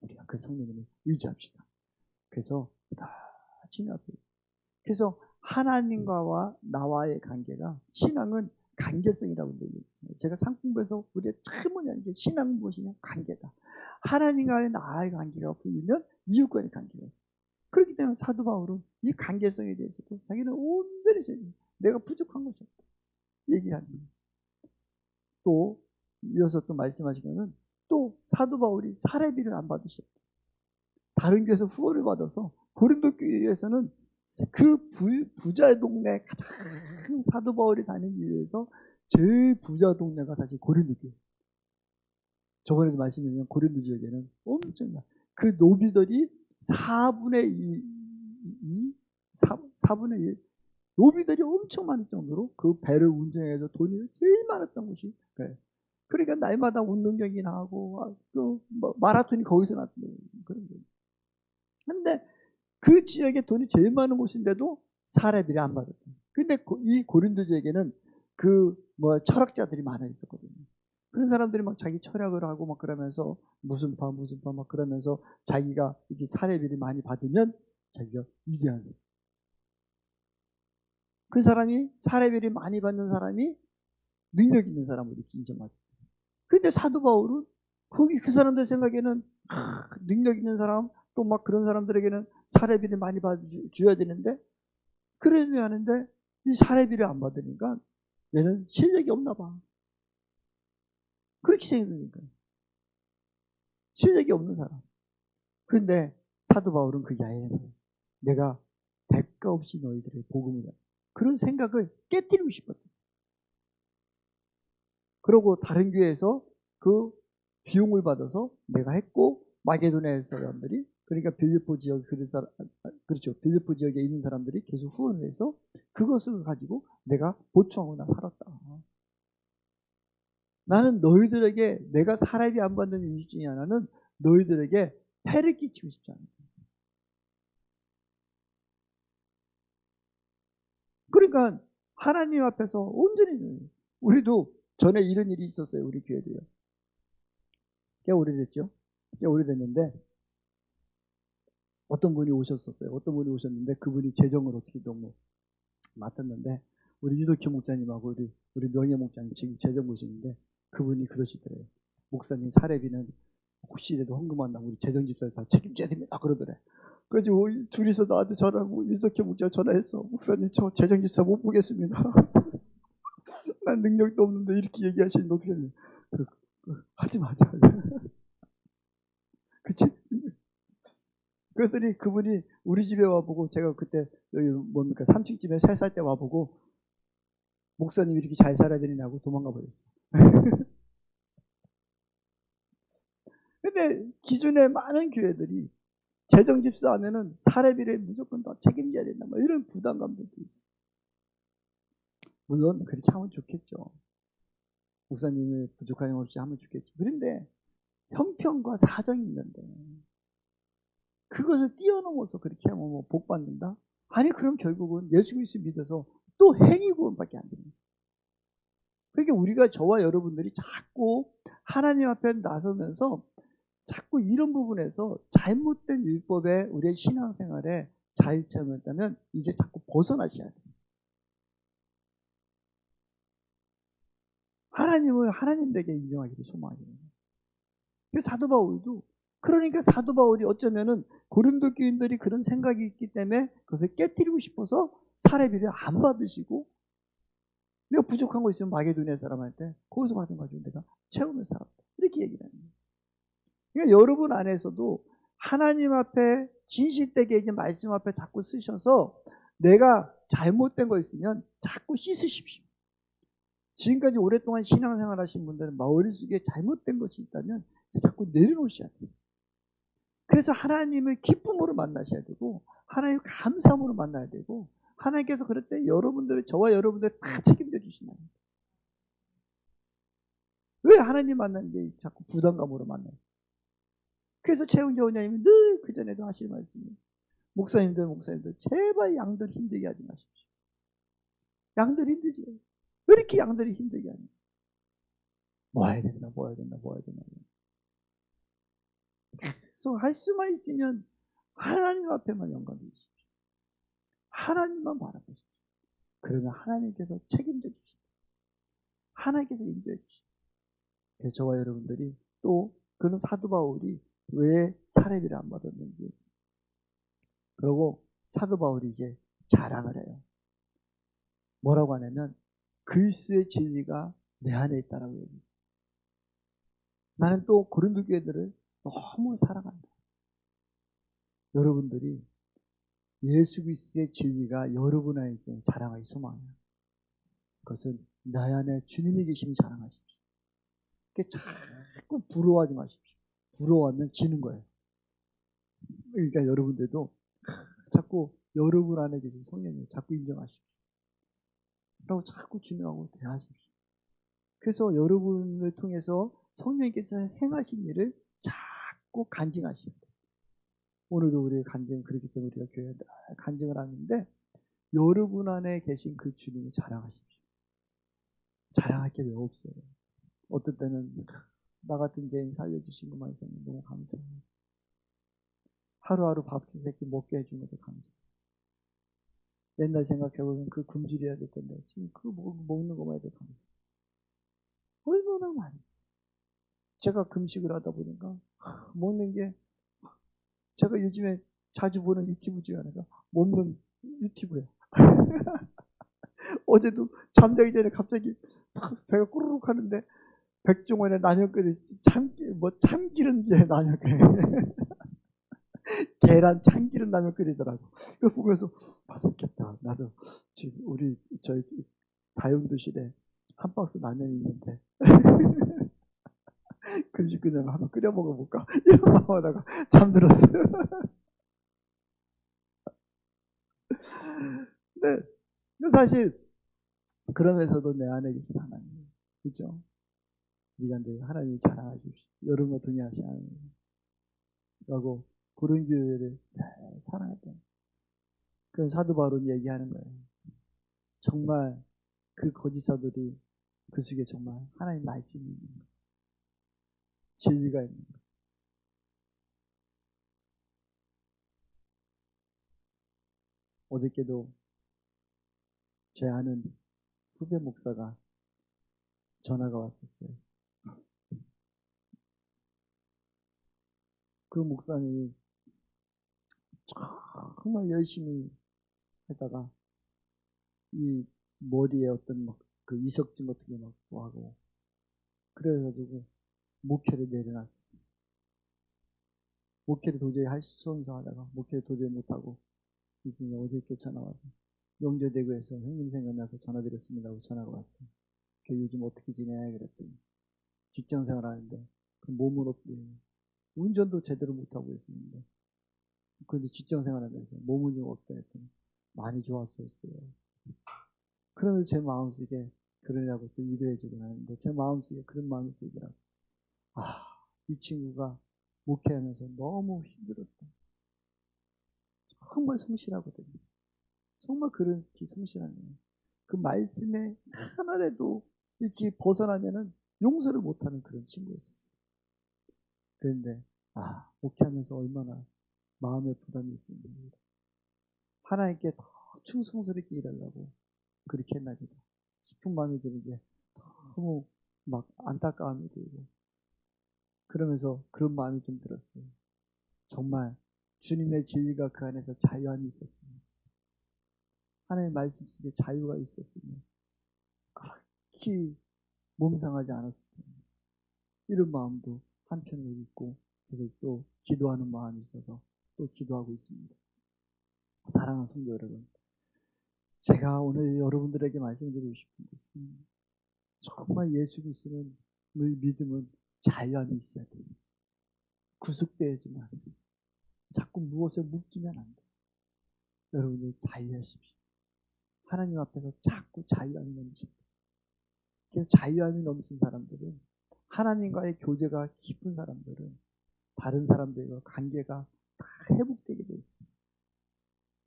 우리가 그 성령님을 의지합시다. 그래서 다 주님 앞에, 그래서 하나님과 나와의 관계가, 신앙은 관계성이라고 얘기해요. 제가 상품부에서 우리가 참 뭐냐는 게 신앙은 무엇이냐? 관계다. 하나님과의 나와의 관계가 풀리면 이웃과의 관계가 있어요. 그렇기 때문에 사도 바울은 이 관계성에 대해서도 자기는 온전히 내가 부족한 것이 없다 얘기합니다. 또 이어서 또 말씀하시면은 또 사도 바울이 사례비를 안 받으셨다. 다른 교회에서 후원을 받아서 고린도 교회에서는 그 부자 동네, 가장 사도 바울이 다니기 위해서 제일 부자 동네가 사실 고린도 교회. 저번에도 말씀드린 고린도 지역에는 엄청나 그 노비들이 4분의 1 노비들이 엄청 많을 정도로 그 배를 운전해서 돈이 제일 많았던 곳이 그래요. 그러니까 날마다 운동경기 나가고 또 뭐 마라톤이 거기서 났던 그런 거예요. 근데 그 지역에 돈이 제일 많은 곳인데도 사례비를 안 받았다. 근데 이 고린도 지역에는 그 뭐 철학자들이 많아 있었거든요. 그런 사람들이 막 자기 철학을 하고 막 그러면서 무슨 파 막 그러면서 자기가 이렇게 사례비를 많이 받으면 자기가 위대한 사람. 그 사람이 사례비를 많이 받는 사람이 능력 있는 사람으로 이렇게 인정하죠. 근데 사도 바울은 거기 그 사람들 생각에는 능력 있는 사람 또 막 그런 사람들에게는 사례비를 많이 받아줘야 되는데 그래야 하는데 이 사례비를 안 받으니까 얘는 실력이 없나 봐. 그렇게 생각하니까 실력이 없는 사람. 그런데 사도 바울은 그게 아니에요. 내가 대가 없이 너희들의 복음이다. 그런 생각을 깨뜨리고 싶었다. 그러고 다른 교회에서 그 비용을 받아서 내가 했고 마게도냐 사람들이 그러니까 빌립보 지역 그렇죠. 빌립보 지역에 있는 사람들이 계속 후원을 해서 그것을 가지고 내가 보충하거나 살았다. 나는 너희들에게 내가 사례비 안 받는 이유 중에 하나는 너희들에게 폐를 끼치고 싶지 않아. 그러니까 하나님 앞에서 온전히 우리도 전에 이런 일이 있었어요. 우리 교회도요. 꽤 오래됐죠. 꽤 오래됐는데 어떤 분이 오셨었어요. 어떤 분이 오셨는데 그분이 재정을 어떻게 너무 맡았는데 우리 유덕희 목사님하고 우리 명예 목사님 지금 재정 보시는데 그분이 그러시더래요. 목사님 사례비는 혹시라도 헌금 안 나면 우리 재정 집사를 다 책임져야 됩니다. 그러더래. 그래서 둘이서 나한테 전화하고 유덕희 목사 전화했어. 목사님 저 재정 집사 못 보겠습니다. 난 능력도 없는데 이렇게 얘기하시면 어떻게 해요? 하지 마자. 그치? 그랬더니 그분이 우리 집에 와보고 제가 그때 여기 뭡니까 3층 집에 살 때 와보고 목사님이 이렇게 잘 살아야 되냐고 도망가 버렸어. 근데 기존에 많은 교회들이 재정 집사하면은 사례비를 무조건 다 책임져야 된다. 뭐 이런 부담감들도 있어. 물론 그렇게 하면 좋겠죠. 목사님이 부족한 점 없이 하면 좋겠죠. 그런데 형편과 사정이 있는데 그것을 뛰어넘어서 그렇게 하면 뭐 복 받는다? 아니 그럼 결국은 예수 그리스도 믿어서 또 행위 구원밖에 안 됩니다. 그러니까 우리가 저와 여러분들이 자꾸 하나님 앞에 나서면서 자꾸 이런 부분에서 잘못된 율법에 우리의 신앙생활에 자유체험했다면 이제 자꾸 벗어나셔야 돼요. 하나님을 하나님 되게 인정하기를 소망해요. 사도 바울도 그러니까 사도 바울이 어쩌면은 고린도 교인들이 그런 생각이 있기 때문에 그것을 깨뜨리고 싶어서 사례비를 안 받으시고 내가 부족한 거 있으면 마게도냐 사람한테 거기서 받은 거 가지고 내가 채우며 살았다. 이렇게 얘기를 합니다. 그러니까 여러분 안에서도 하나님 앞에 진실되게 이제 말씀 앞에 자꾸 쓰셔서 내가 잘못된 거 있으면 자꾸 씻으십시오. 지금까지 오랫동안 신앙생활 하신 분들은 머릿속에 잘못된 것이 있다면 자꾸 내려놓으셔야 돼요. 그래서 하나님을 기쁨으로 만나셔야 되고 하나님을 감사함으로 만나야 되고 하나님께서 그럴 때 여러분들을 저와 여러분들을 다 책임져 주신다. 왜 하나님 만나는데 자꾸 부담감으로 만나요? 그래서 최은재 원장님이 늘 그전에도 하시는 말씀이 목사님들 제발 양들 힘들게 하지 마십시오. 양들 힘들지. 왜 이렇게 양들이 힘들게 하냐. 뭐 해야 된다. 계속 할 수만 있으면 하나님 앞에만 영광 드리십시오. 하나님만 바라보십시오. 그러면 하나님께서 책임져 주십시오. 하나님께서 인도해 주십시오. 그래서 저와 여러분들이 또 그런 사도 바울이 왜 사례비를 안 받았는지 그리고 사도 바울이 이제 자랑을 해요. 뭐라고 하냐면 그리스도의 진리가 내 안에 있다라고 얘기해요. 나는 또 고린도 교회들을 너무 사랑한다. 여러분들이 예수 그리스도의 진리가 여러분 안에 있기를 자랑하기 소망해요. 그것은 나 안에 주님이 계시면 자랑하십시오. 자꾸 부러워하지 마십시오. 부러워하면 지는 거예요. 그러니까 여러분들도 자꾸 여러분 안에 계신 성령님 자꾸 인정하십시오. 그리고 자꾸 주님하고 대하십시오. 그래서 여러분을 통해서 성령님께서 행하신 일을 자꾸 간증하십니다. 오늘도 우리 간증 그렇기 때문에 우리가 교회에 간증을 하는데 여러분 안에 계신 그 주님을 자랑하십시오. 자랑할 게 왜 없어요. 어떤 때는 나 같은 죄인 살려주신 것만 있으면 너무 감사해요. 하루하루 밥 두 새끼 먹게 해주는 것도 감사. 옛날 생각해보면 그 굶주려야 될 텐데 지금 그 먹는 것만 해도 감사. 얼마나 많이. 제가 금식을 하다 보니까 먹는 게, 제가 요즘에 자주 보는 유튜브 중에 하나가 먹는 유튜브야. 어제도 잠자기 전에 갑자기 배가 꾸르륵 하는데 백종원의 라면끓이 참기름제 라면끓이 계란 참기름 라면 끓이더라고. 그거 보면서 맛있겠다. 나도 지금 우리 저희 다용도실에 한 박스 라면이 있는데 금식 끝나면 한번 끓여 먹어볼까 이런 마음하다가 잠들었어요. 근데 사실 그러면서도 내 안에 계신 하나님, 그죠? 우리가 늘 하나님이 자랑하십시오. 여러분과 동의하시 하나님 라고 그런 교회를 사랑했던 그런 사도 바울은 얘기하는 거예요. 정말 그 거짓 사도들이 그 속에 정말 하나님 말씀이 있는 거예요. 진리가 있는 거예요. 어저께도 제 아는 후배 목사가 전화가 왔었어요. 그 목사님이 정말 열심히 하다가 이 머리에 어떤 막 그 이석증 같은 게 막 하고 그래가지고 목회를 내려놨어요. 목회를 도저히 할 수 없어 하다가 목회를 도저히 못하고 이제 어저께 전화 와서 영조대구에서 형님 생각나서 전화드렸습니다 하고 전화가 왔어요. 요즘 어떻게 지내냐 그랬더니 직장 생활하는데 그 몸은 어떻게 운전도 제대로 못하고 있었는데 그런데 직장 생활하면서 몸은 좀 어때 했더니 많이 좋았었어요. 그러면서 제 마음속에 그러냐고 또 위로해주고 하는데 제 마음속에 그런 마음이 들더라고요. 아, 이 친구가 목회하면서 너무 힘들었다. 정말 성실하거든요. 정말 그렇게 성실한 거예요. 그 말씀에 하나라도 이렇게 벗어나면은 용서를 못하는 그런 친구였어요. 그런데 목회하면서 얼마나 마음의 부담이 있습니다. 하나님께 더 충성스럽게 일하려고 그렇게 했나 보다 싶은 마음이 들게 너무 막 안타까움이 들고 그러면서 그런 마음이 좀 들었어요. 정말 주님의 진리가 그 안에서 자유함이 있었으면 하나님의 말씀 속에 자유가 있었으면 그렇게 몸상하지 않았을 텐데 이런 마음도 한편으로 있고 그래서 또 기도하는 마음이 있어서 또 기도하고 있습니다. 사랑하는 성도 여러분, 제가 오늘 여러분들에게 말씀드리고 싶은 것은 정말 예수 그리스도의 믿음은 자유함이 있어야 돼요. 구속되어야지만 자꾸 무엇에 묶이면 안 돼요. 여러분들 자유하십시오. 하나님 앞에서 자꾸 자유함이 넘칩니다. 그래서 자유함이 넘친 사람들은 하나님과의 교제가 깊은 사람들은 다른 사람들과 관계가 다 회복되게 되어 있습니다.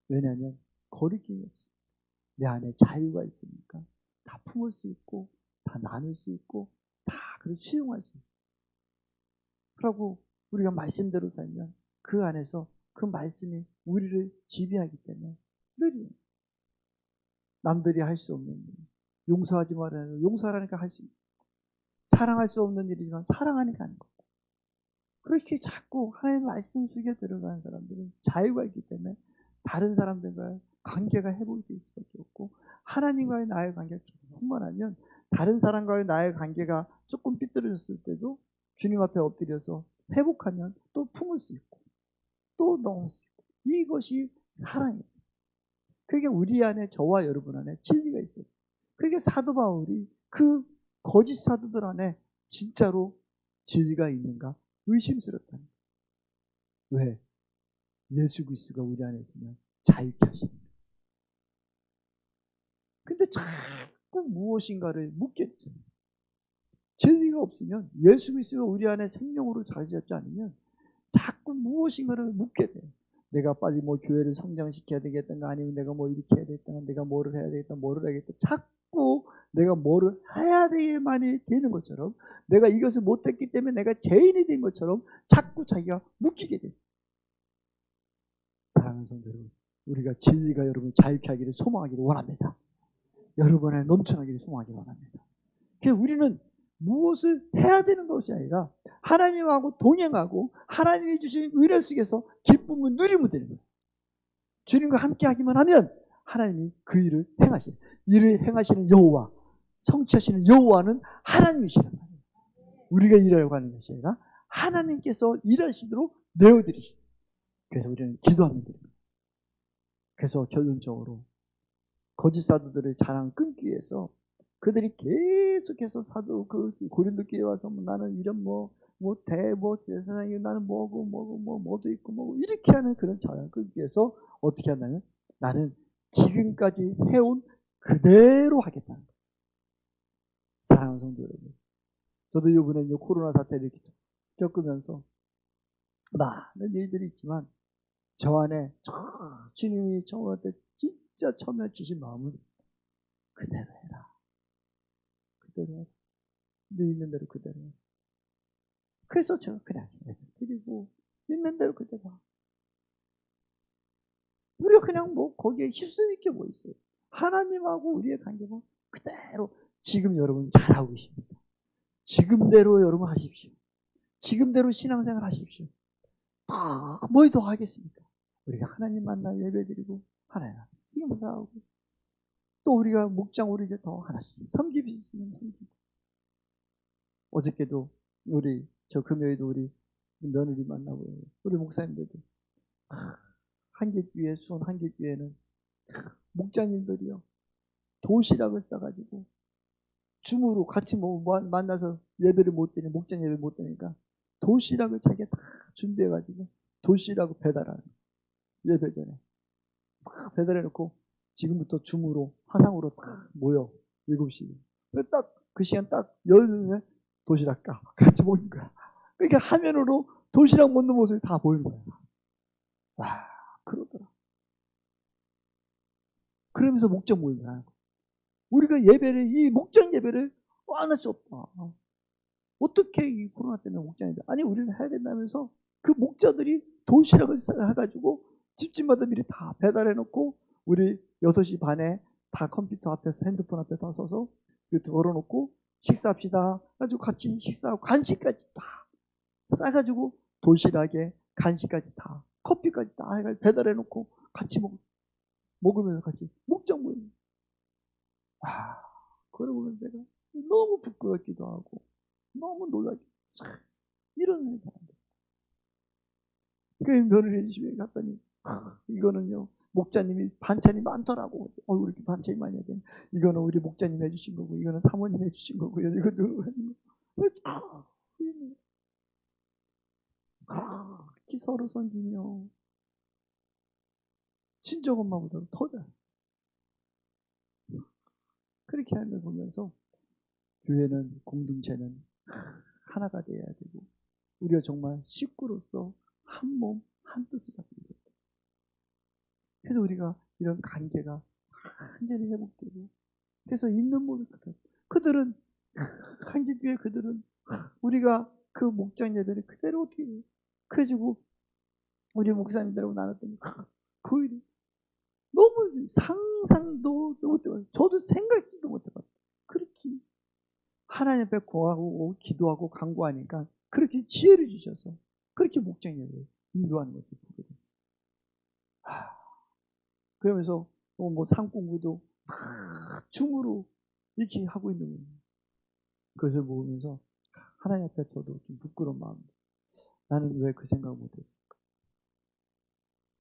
왜냐하면 거리낌이 없어요. 내 안에 자유가 있으니까 다 품을 수 있고 다 나눌 수 있고 다 그걸 수용할 수 있어요. 그러고 우리가 말씀대로 살면 그 안에서 그 말씀이 우리를 지배하기 때문에 늘이에요. 남들이 할 수 없는 일, 용서하지 말아야 용서하라니까 할 수 있고 사랑할 수 없는 일이지만 사랑하니까 하는 거고 그렇게 자꾸 하나님의 말씀 속에 들어가는 사람들은 자유가 있기 때문에 다른 사람들과의 관계가 회복이 될 수밖에 없고 하나님과의 나의 관계가 충만하면 다른 사람과의 나의 관계가 조금 삐뚤어졌을 때도 주님 앞에 엎드려서 회복하면 또 품을 수 있고 또 넣을 수 있고 이것이 사랑이에요. 그게 우리 안에 저와 여러분 안에 진리가 있어요. 그게 사도 바울이 그 거짓 사도들 안에 진짜로 진리가 있는가 의심스럽다는 거예요. 왜? 예수 그리스도가 우리 안에 있으면 자유케 하십니다. 근데 자꾸 무엇인가를 묻게 되잖아요. 진리가 없으면 예수 그리스도가 우리 안에 생명으로 자리 잡지 않으면 자꾸 무엇인가를 묻게 돼요. 내가 빨리 뭐 교회를 성장시켜야 되겠다가 아니면 내가 뭐 이렇게 해야 되겠다 내가 뭐를 해야 되겠다 뭐를 해야겠다 자꾸 내가 뭐를 해야 되게만이 되는 것처럼 내가 이것을 못했기 때문에 내가 죄인이 된 것처럼 자꾸 자기가 묻히게 돼요. 사랑하는 성도 여러분, 우리가 진리가 여러분 자유케 하기를 소망하기를 원합니다. 여러분 안에 넘쳐나기를 소망하기를 원합니다. 그래서 우리는 무엇을 해야 되는 것이 아니라 하나님하고 동행하고 하나님이 주신 은혜 속에서 기쁨을 누리면 되는 거예요. 주님과 함께 하기만 하면 하나님이 그 일을 행하시는, 일을 행하시는 여호와, 성취하시는 여호와는 하나님이시란 말이에요. 우리가 일하려고 하는 것이 아니라 하나님께서 일하시도록 내어드리시는. 그래서 우리는 기도하면 됩니다. 그래서 결론적으로 거짓 사도들의 자랑을 끊기 위해서 그들이 계속해서 사도 그 고린도 교회에 와서 나는 이런 세상에 나는 뭐도 있고 뭐고 이렇게 하는 그런 자랑을 끊기 위해서 어떻게 한다면 나는 지금까지 해온 그대로 하겠다는 거예요. 사랑하는 성도 여러분, 저도 이번에 코로나 사태를 이렇게 겪으면서 많은 일들이 있지만 저 안에 주님이 저한테 진짜 처음에 주신 마음은 그대로 해라. 그대로 해라. 네 있는 대로 그대로 해라. 그래서 제가 그냥 드리고 있는 대로 그대로 하라. 우리가 그냥 거기에 실수 있게 있어요. 하나님하고 우리의 관계가 그대로 지금 여러분 잘하고 계십니다. 지금대로 여러분 하십시오. 지금대로 신앙생활 하십시오. 뭘 더 하겠습니까? 우리가 하나님 만나 예배드리고 하나님 감사하고 또 우리가 목장 우리 이제 더 하나씩 섬기시면 섬기고. 어저께도 저 금요일도 우리 며느리 만나고 우리 목사님들도 한길교회 수원 한길교회는 목장님들이요 도시락을 싸가지고 줌으로 같이 만나서 예배를 못 드니 목장 예배 못 드니까 도시락을 자기가 다 준비해가지고 도시락을 배달하는 예배 전에 배달해놓고 지금부터 줌으로 화상으로 다 모여 7시 딱 그 시간 딱 열면 도시락 같이 모인 거야. 그러니까 화면으로 도시락 먹는 모습이 다 보이는 거야. 와 그러더라. 그러면서 목장 모임을 하는 거야. 우리가 이 목장 예배를 안 할 수 없다. 어떻게 이 코로나 때문에 목장 예배? 아니 우리는 해야 된다면서 그 목자들이 도시락을 해가지고 집집마다 미리 다 배달해놓고 우리 6시 반에 다 컴퓨터 앞에서 핸드폰 앞에 다 서서 걸어놓고 식사합시다. 가지고 같이 식사하고 간식까지 다 싸가지고 도시락에 간식까지 다 커피까지 다 해가지고 배달해놓고 같이 먹으면서 같이 목장 모임. 그러고 보면 내가 너무 부끄럽기도 하고 너무 놀라기도 하고 이런 일이 다른데. 그 며느리 집에 갔더니 이거는요 목자님이 반찬이 많더라고. 우리 이렇게 반찬이 많이 해야 돼. 이거는 우리 목자님 해주신 거고 이거는 사모님 해주신 거고요. 이것도 서로 섬기며 친정엄마보다도 더 잘. 그렇게 하는 걸 보면서 교회는 공동체는 하나가 돼야 되고 우리가 정말 식구로서 한 몸 한 뜻을 잡고 있다. 그래서 우리가 이런 관계가 완전히 회복되고 그래서 있는 모습 그들은 한길교회 그들은 우리가 그 목장 예배를 그대로 어떻게 해요? 그래가지고 우리 목사님들하고 나눴더니 그 일이 너무 상상도 못해봤어요. 저도 생각지도 못해봤어요. 그렇게 하나님 앞에 구하고 기도하고 간구하니까 그렇게 지혜를 주셔서 그렇게 목장 예배를 인도하는 것을 보게 됐어요. 그러면서 상공부도 다 줌으로 이렇게 하고 있는 거예요. 그것을 보면서 하나님 앞에 저도 좀 부끄러운 마음입니다. 나는 왜 그 생각을 못했을까?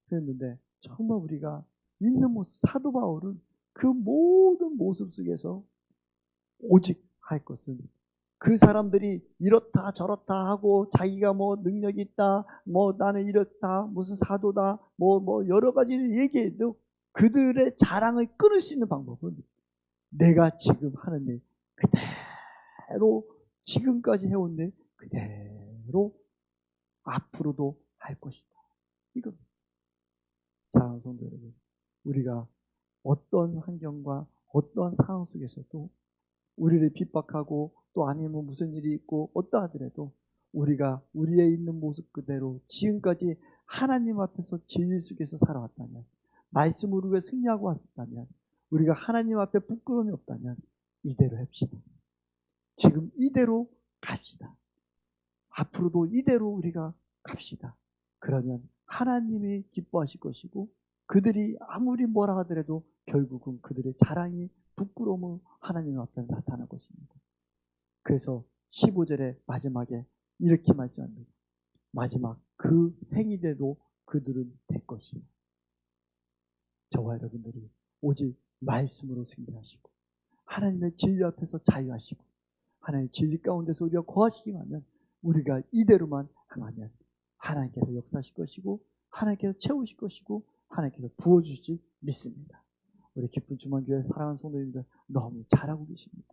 그랬는데 정말 우리가 있는 모습, 사도 바울은 그 모든 모습 속에서 오직 할 것은 그 사람들이 이렇다 저렇다 하고 자기가 능력이 있다, 나는 이렇다, 무슨 사도다, 여러 가지를 얘기해도 그들의 자랑을 끊을 수 있는 방법은 내가 지금 하는 일 그대로 지금까지 해온 일 그대로 앞으로도 할 것이다. 이겁니다. 사랑하는 성도 여러분, 우리가 어떤 환경과 어떤 상황 속에서도 우리를 핍박하고 또 아니면 무슨 일이 있고 어떠하더라도 우리가 우리의 있는 모습 그대로 지금까지 하나님 앞에서 진리 속에서 살아왔다면, 말씀으로 우리가 승리하고 왔다면, 우리가 하나님 앞에 부끄러움이 없다면 이대로 합시다. 지금 이대로 갑시다. 앞으로도 이대로 우리가 갑시다. 그러면 하나님이 기뻐하실 것이고, 그들이 아무리 뭐라 하더라도 결국은 그들의 자랑이, 부끄러움은 하나님 앞에 나타날 것입니다. 그래서 15절의 마지막에 이렇게 말씀합니다. 마지막 그 행위대도 그들은 될 것이요. 저와 여러분들이 오직 말씀으로 승리하시고, 하나님의 진리 앞에서 자유하시고, 하나님의 진리 가운데서 우리가 거하시기만 하면, 우리가 이대로만 행하면 하나님께서 역사하실 것이고, 하나님께서 채우실 것이고, 하나님께서 부어주실 믿습니다. 우리 기쁜 주만교회 사랑하는 성도님들 너무 잘하고 계십니다.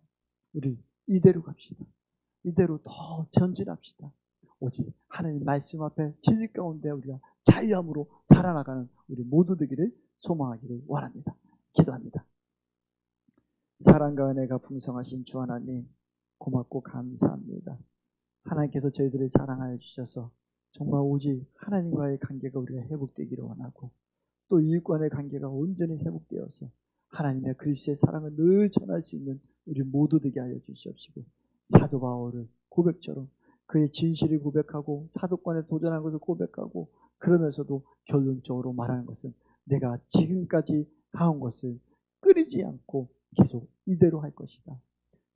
우리 이대로 갑시다. 이대로 더 전진합시다. 오직 하나님 말씀 앞에 진리 가운데 우리가 자유함으로 살아나가는 우리 모두 되기를 소망하기를 원합니다. 기도합니다. 사랑과 은혜가 풍성하신 주 하나님, 고맙고 감사합니다. 하나님께서 저희들을 사랑하여 주셔서 정말 오직 하나님과의 관계가 우리가 회복되기를 원하고, 또 이웃과의 관계가 온전히 회복되어서 하나님의 그리스도의 사랑을 늘 전할 수 있는 우리 모두 되게 하여 주시옵시고, 사도 바울을 고백처럼 그의 진실을 고백하고 사도권에 도전한 것을 고백하고, 그러면서도 결론적으로 말하는 것은 내가 지금까지 해온 것을 끊이지 않고 계속 이대로 할 것이다.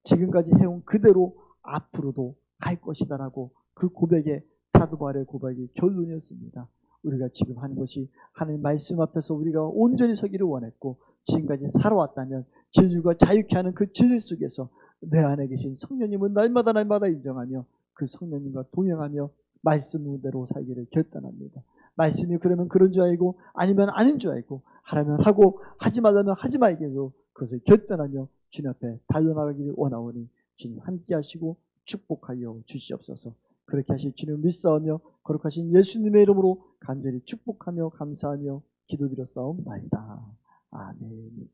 지금까지 해온 그대로 앞으로도 할 것이다 라고, 그 고백에 사도 바울의 고백이 결론이었습니다. 우리가 지금 하는 것이 하나님 말씀 앞에서 우리가 온전히 서기를 원했고, 지금까지 살아왔다면 진리가 자유케 하는 그 진리 속에서 내 안에 계신 성령님은 날마다 인정하며 그 성령님과 동행하며 말씀대로 살기를 결단합니다. 말씀이 그러면 그런 줄 알고, 아니면 아닌 줄 알고, 하라면 하고 하지 말라면 하지 말기로 그것을 결단하며 주님 앞에 달려나가기를 원하오니, 주님 함께 하시고 축복하여 주시옵소서. 그렇게 하실 주님 믿사오며 거룩하신 예수님의 이름으로 간절히 축복하며 감사하며 기도드렸사옵나이다. 아멘.